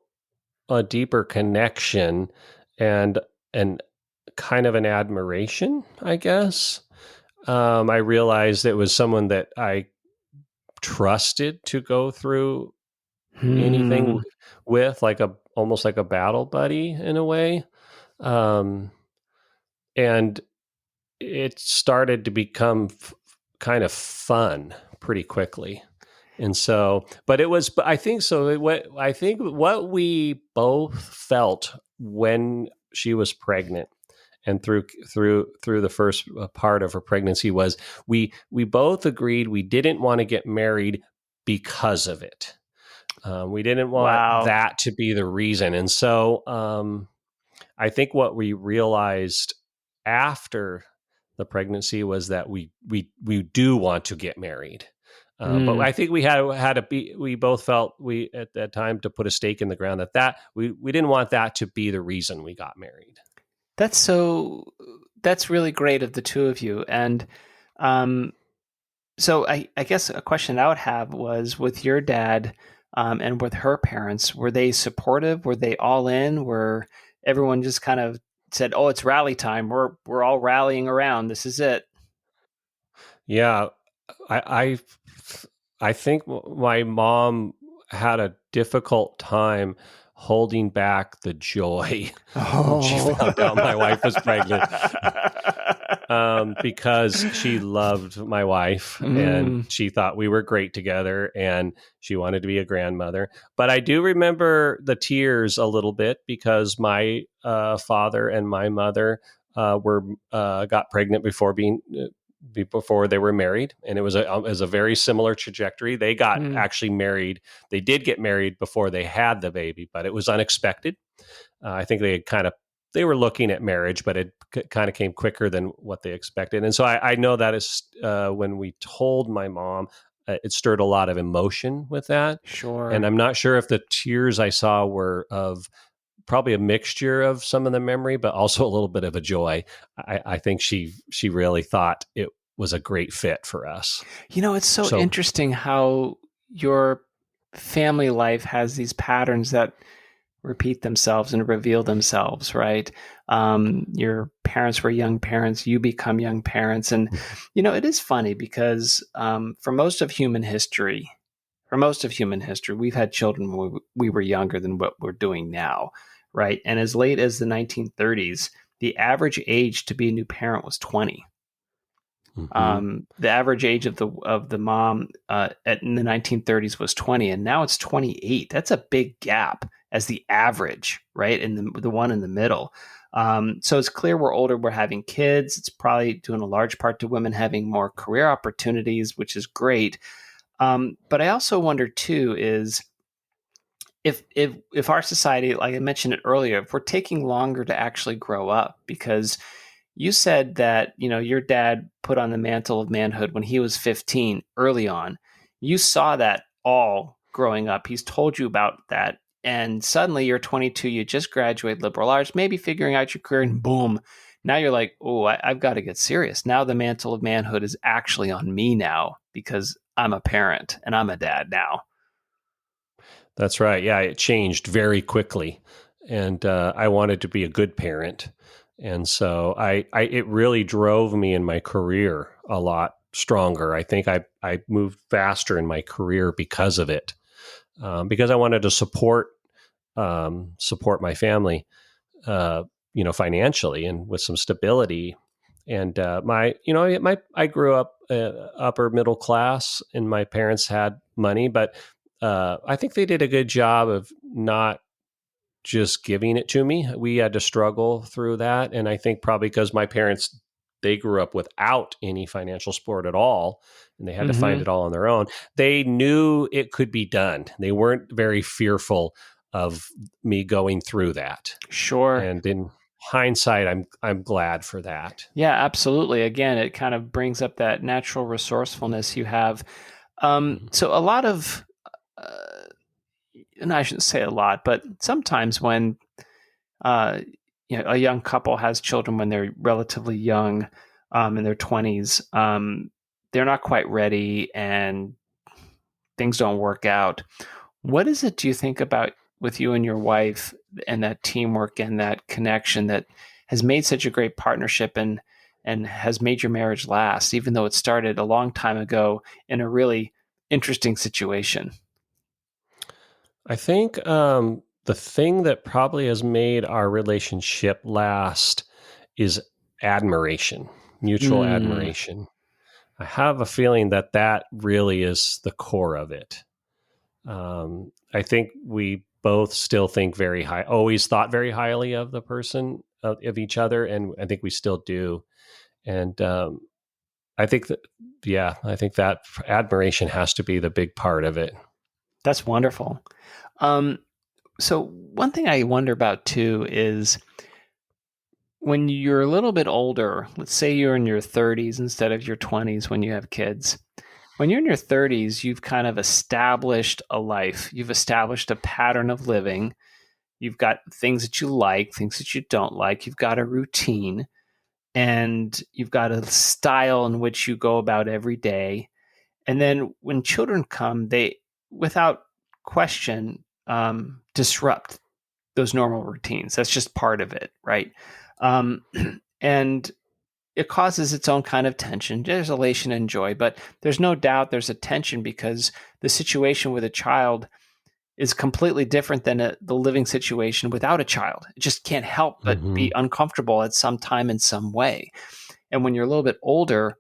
a deeper connection and kind of an admiration, I guess. I realized it was someone that I trusted to go through anything Hmm. with, like a almost like a battle buddy in a way. Um, and it started to become kind of fun pretty quickly. And so, but I think so. I think what we both felt when she was pregnant and through the first part of her pregnancy was we both agreed we didn't want to get married because of it. We didn't want Wow. that to be the reason, and so I think what we realized after the pregnancy was that we do want to get married. But Mm. I think we had to be. We both felt we at that time to put a stake in the ground that we didn't want that to be the reason we got married. That's so. That's really great of the two of you. And um, so I guess a question I would have was with your dad and with her parents. Were they supportive? Were they all in? Were everyone just kind of said, "Oh, it's rally time. We're all rallying around. This is it." Yeah, I I think my mom had a difficult time holding back the joy when she Oh. found out my wife was pregnant. Because she loved my wife and Mm, she thought we were great together and she wanted to be a grandmother. But I do remember the tears a little bit because my father and my mother were got pregnant before they were married, and it was a very similar trajectory. They got mm, actually married. They did get married before they had the baby, but it was unexpected. I think they were looking at marriage, but it kind of came quicker than what they expected. And so I know that is when we told my mom, it stirred a lot of emotion with that. And sure. I'm not sure if the tears I saw were of probably a mixture of some of the memory, but also a little bit of a joy. I think she really thought it was a great fit for us. It's so So interesting how your family life has these patterns that repeat themselves and reveal themselves, right? Your parents were young parents, you become young parents. And, it is funny because for most of human history, for most of human history, we've had children when we were younger than what we're doing now, right? And as late as the 1930s, the average age to be a new parent was 20. Hmm. The average age of the mom in the 1930s was 20, and now it's 28. That's a big gap as the average, right? And the one in the middle. So it's clear we're older, we're having kids. It's probably doing a large part to women having more career opportunities, which is great. But I also wonder too is if our society, like I mentioned it earlier, if we're taking longer to actually grow up, because you said that your dad put on the mantle of manhood when he was 15 early on. You saw that all growing up. He's told you about that, and suddenly you're 22. You just graduate liberal arts, maybe figuring out your career, and boom, now you're like, oh, I've got to get serious. Now the mantle of manhood is actually on me now because I'm a parent and I'm a dad now. That's right. Yeah, it changed very quickly, and I wanted to be a good parent, and so it really drove me in my career a lot stronger. I think I moved faster in my career because of it, because I wanted to support my family, uh, financially and with some stability. And I grew up upper middle class, and my parents had money, but I think they did a good job of not just giving it to me. We had to struggle through that, and I think probably because my parents, they grew up without any financial support at all, and they had to find Mm-hmm. it all on their own. They knew it could be done. They weren't very fearful of me going through that. Sure. And in hindsight, I'm glad for that. Yeah, absolutely. Again, it kind of brings up that natural resourcefulness you have. Mhm. So a lot of, uh, and I shouldn't say a lot, but sometimes when uh, a young couple has children when they're relatively young, in their 20s, they're not quite ready and things don't work out. What is it do you think about with you and your wife and that teamwork and that connection that has made such a great partnership and has made your marriage last, even though it started a long time ago in a really interesting situation? I think the thing that probably has made our relationship last is admiration, mutual Mm, admiration. I have a feeling that that really is the core of it. I think we both still think very high, always thought very highly of the person, of each other, and I think we still do. And I think that, yeah, I think that admiration has to be the big part of it. that's wonderful. Um, so one thing I wonder about too is when you're a little bit older, let's say you're in your 30s instead of your 20s when you have kids. When you're in your 30s, you've kind of established a life. You've established a pattern of living. You've got things that you like, things that you don't like. You've got a routine and you've got a style in which you go about every day. And then when children come, they, without question, disrupt those normal routines. That's just part of it, right? Um, and it causes its own kind of tension. There's elation and joy, but there's no doubt there's a tension because the situation with a child is completely different than the living situation without a child. It just can't help but Hmm. be uncomfortable at some time in some way. And when you're a little bit older,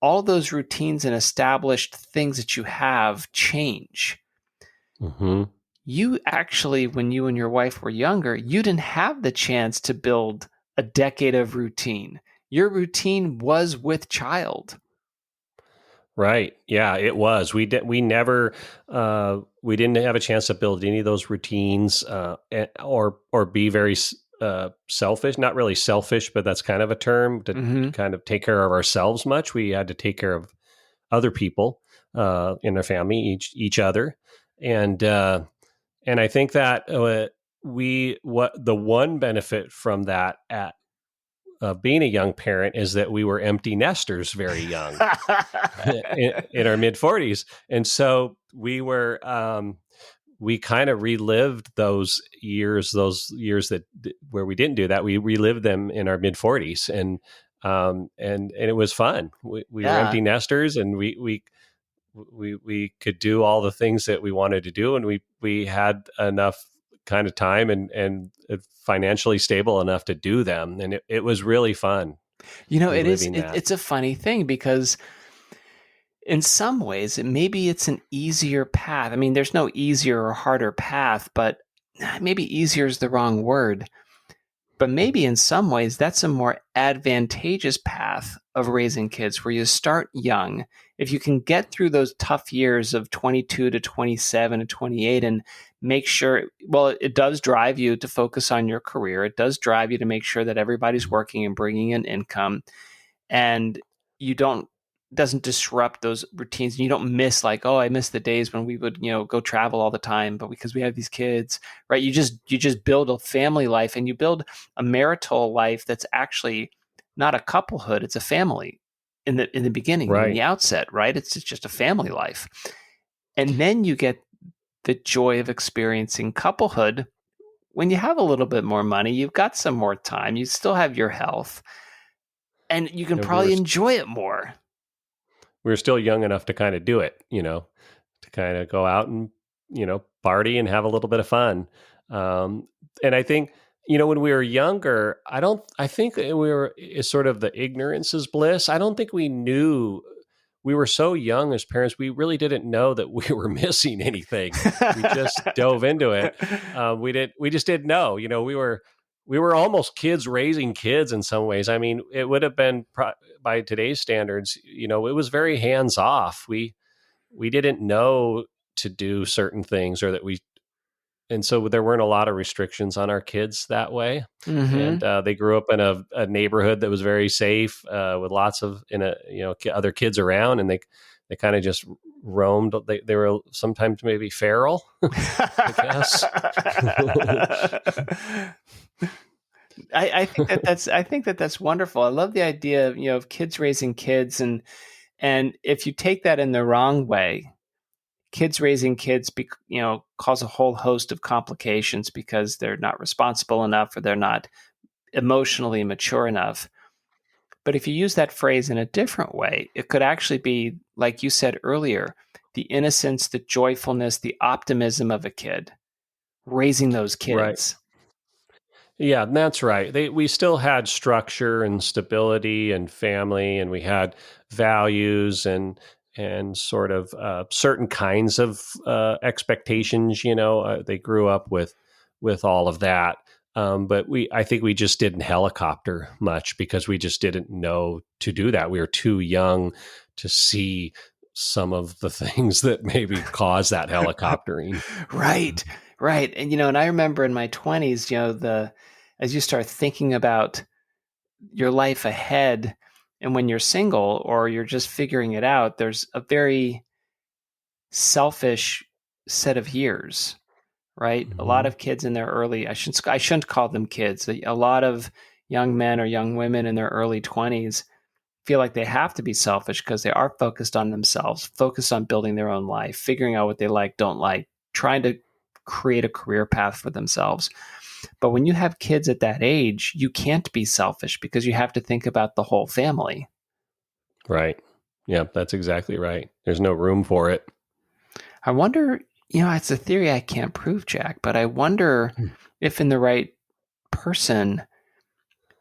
all those routines and established things that you have change. Hmm. You actually, when you and your wife were younger, you didn't have the chance to build a decade of routine. Your routine was with child. Right. Yeah, it was. We didn't have a chance to build any of those routines, or be very selfish. Not really selfish, but that's kind of a term to Mm-hmm. kind of take care of ourselves much. We had to take care of other people in our family, each other, and I think that we what the one benefit from that at being a young parent is that we were empty nesters very young in our mid 40s, and so we kind of relived those years that where we didn't do that. We relived them in our mid 40s, and it was fun. We were Yeah. empty nesters, and we we could do all the things that we wanted to do, and we had enough kind of time and financially stable enough to do them, and it was really fun reliving that. It's a funny thing because in some ways, maybe it's an easier path. I mean, there's no easier or harder path, but maybe easier is the wrong word. But maybe in some ways, that's a more advantageous path of raising kids where you start young. If you can get through those tough years of 22 to 27 to 28 and make sure, well, it does drive you to focus on your career. It does drive you to make sure that everybody's working and bringing in income. And you doesn't disrupt those routines. You don't miss like, oh, I miss the days when we would, go travel all the time, but because we have these kids, right? You just build a family life and you build a marital life that's actually not a couplehood, it's a family in the beginning, in Right. the outset, right? It's just a family life. And then you get the joy of experiencing couplehood when you have a little bit more money, you've got some more time, you still have your health, and you can And probably enjoy it more. we were still young enough to kind of do it, to kind of go out and, party and have a little bit of fun. And I think, when we were younger, I think it's sort of the ignorance is bliss. I don't think we knew. We were so young as parents, we really didn't know that we were missing anything. We just dove into it. We just didn't know, we were almost kids raising kids in some ways. I mean, it would have been by today's standards, it was very hands off. We didn't know to do certain things, and so there weren't a lot of restrictions on our kids that way. Mm-hmm. And they grew up in a neighborhood that was very safe, with lots of other kids around, and they kind of just roamed. They were sometimes maybe feral, I guess. I think that's wonderful. I love the idea of kids raising kids, and if you take that in the wrong way, kids raising kids, cause a whole host of complications because they're not responsible enough or they're not emotionally mature enough. But if you use that phrase in a different way, it could actually be, like you said earlier, the innocence, the joyfulness, the optimism of a kid raising those Right. kids. Yeah, that's right. We still had structure and stability and family, and we had values and sort of certain kinds of expectations. They grew up with all of that, but I think we just didn't helicopter much because we just didn't know to do that. We were too young to see some of the things that maybe cause that helicoptering. Right. And and I remember in my 20s, as you start thinking about your life ahead, and when you're single or you're just figuring it out, there's a very selfish set of years, right? Mm-hmm. A lot of kids in their early, I shouldn't call them kids. A lot of young men or young women in their early 20s feel like they have to be selfish because they are focused on themselves, focused on building their own life, figuring out what they like, don't like, trying to create a career path for themselves. But when you have kids at that age, you can't be selfish because you have to think about the whole family. Right. Yeah, that's exactly right. There's no room for it. I wonder, it's a theory I can't prove, Jack, but I wonder if in the right person,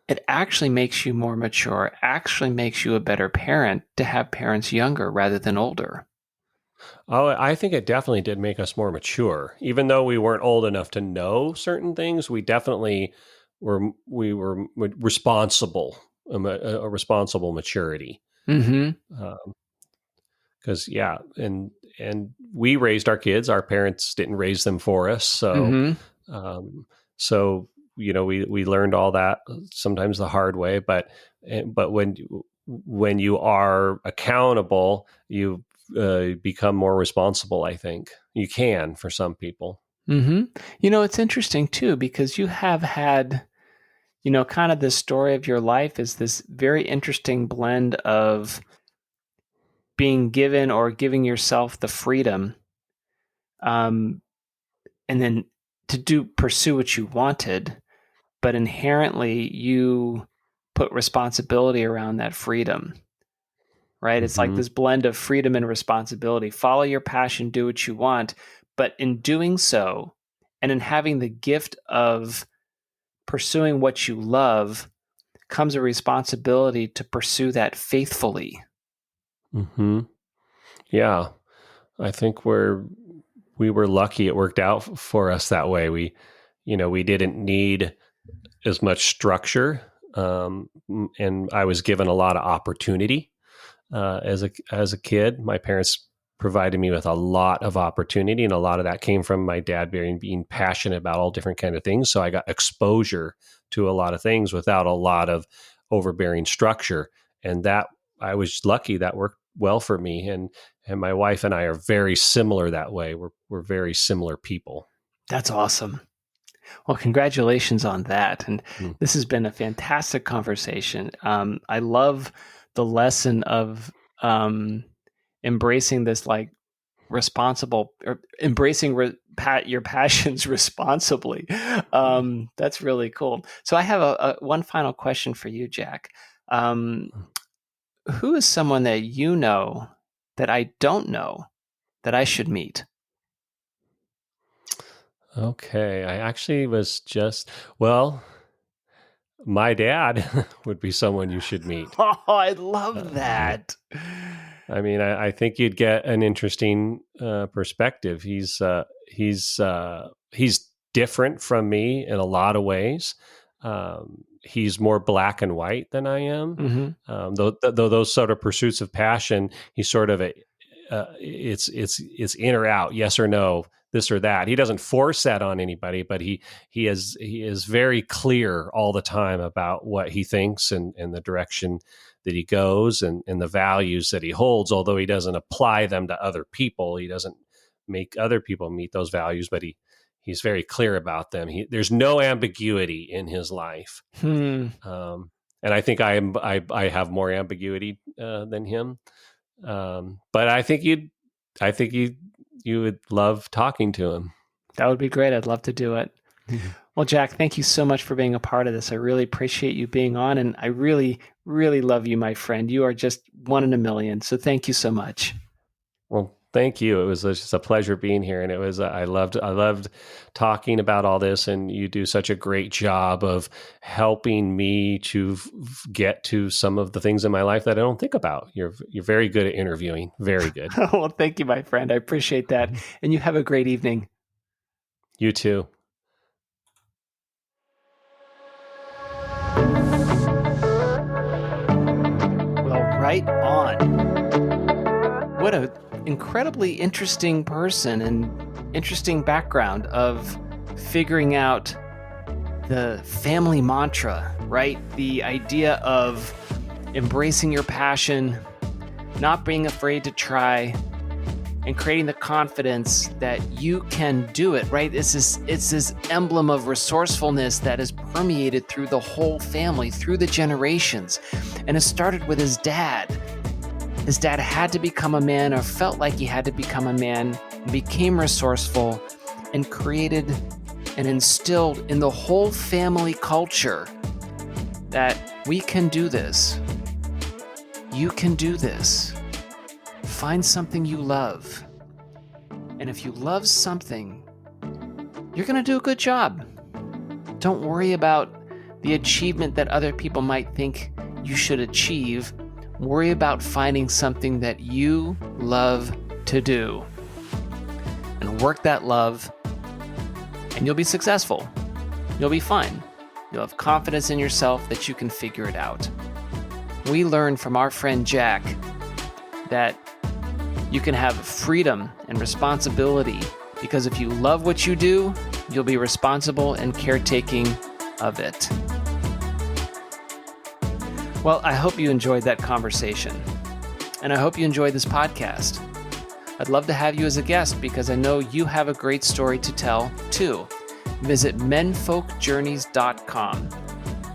it actually makes you more mature, actually makes you a better parent to have parents younger rather than older. Oh, I think it definitely did make us more mature. Even though we weren't old enough to know certain things, we definitely were responsible, a responsible maturity. Mm-hmm. Because and we raised our kids. Our parents didn't raise them for us, so Mm-hmm. so we learned all that sometimes the hard way. But when you are accountable, you become more responsible. I think you can for some people. Mm-hmm. It's interesting too, because you have had, kind of the story of your life is this very interesting blend of being given or giving yourself the freedom, and then to pursue what you wanted, but inherently you put responsibility around that freedom. right? It's like Mm-hmm. this blend of freedom and responsibility. Follow your passion, do what you want. But in doing so, and in having the gift of pursuing what you love, comes a responsibility to pursue that faithfully. Mm-hmm. Yeah. I think we were lucky it worked out for us that way. We didn't need as much structure. And I was given a lot of opportunity as a kid. My parents provided me with a lot of opportunity, and a lot of that came from my dad being passionate about all different kind of things. So I got exposure to a lot of things without a lot of overbearing structure, and that I was lucky that worked well for me. And my wife and I are very similar that way. We're very similar people. That's awesome. Well, congratulations on that. And Mm. this has been a fantastic conversation. I love the lesson of embracing this like responsible or embracing your passions responsibly. That's really cool. So I have a one final question for you, Jack. Who is someone that you know that I don't know that I should meet? Okay, I actually was well, my dad would be someone you should meet. Oh, I love Yeah. that. I mean, I think you'd get an interesting perspective. He's different from me in a lot of ways. He's more black and white than I am. Mm-hmm. Though those sort of pursuits of passion, he's sort of it's in or out, yes or no, this or that. He doesn't force that on anybody, but he is very clear all the time about what he thinks and the direction that he goes and the values that he holds, although he doesn't apply them to other people. He doesn't make other people meet those values, but he's very clear about them. There's no ambiguity in his life. And I think I have more ambiguity than him. But I think you would love talking to him. That would be great. I'd love to do it. Well, Jack, thank you so much for being a part of this. I really appreciate you being on, and I really, really love you, my friend. You are just one in a million. So thank you so much. Well, thank you. It was just a pleasure being here, and it was I loved talking about all this, and you do such a great job of helping me to get to some of the things in my life that I don't think about. You're very good at interviewing. Very good. Well, thank you, my friend. I appreciate that. And you have a great evening. You too. Well, right on. What an incredibly interesting person and interesting background of figuring out the family mantra, right? The idea of embracing your passion, not being afraid to try, and creating the confidence that you can do it, right? It's this emblem of resourcefulness that is permeated through the whole family, through the generations. And it started with his dad. His dad had to become a man, or felt like he had to become a man, and became resourceful and created and instilled in the whole family culture that we can do this. You can do this. Find something you love. And if you love something, you're going to do a good job. Don't worry about the achievement that other people might think you should achieve. Worry about finding something that you love to do. And work that love, and you'll be successful. You'll be fine. You'll have confidence in yourself that you can figure it out. We learned from our friend Jack that you can have freedom and responsibility, because if you love what you do, you'll be responsible and caretaking of it. Well, I hope you enjoyed that conversation, and I hope you enjoyed this podcast. I'd love to have you as a guest because I know you have a great story to tell too. Visit menfolkjourneys.com,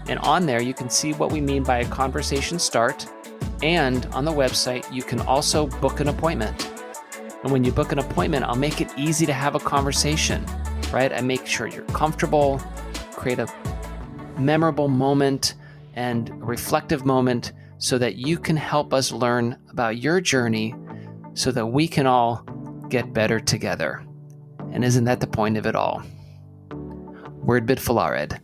and on there you can see what we mean by a conversation start. And on the website, you can also book an appointment. And when you book an appointment, I'll make it easy to have a conversation, right? I make sure you're comfortable, create a memorable moment and a reflective moment so that you can help us learn about your journey so that we can all get better together. And isn't that the point of it all? Word bit Filared.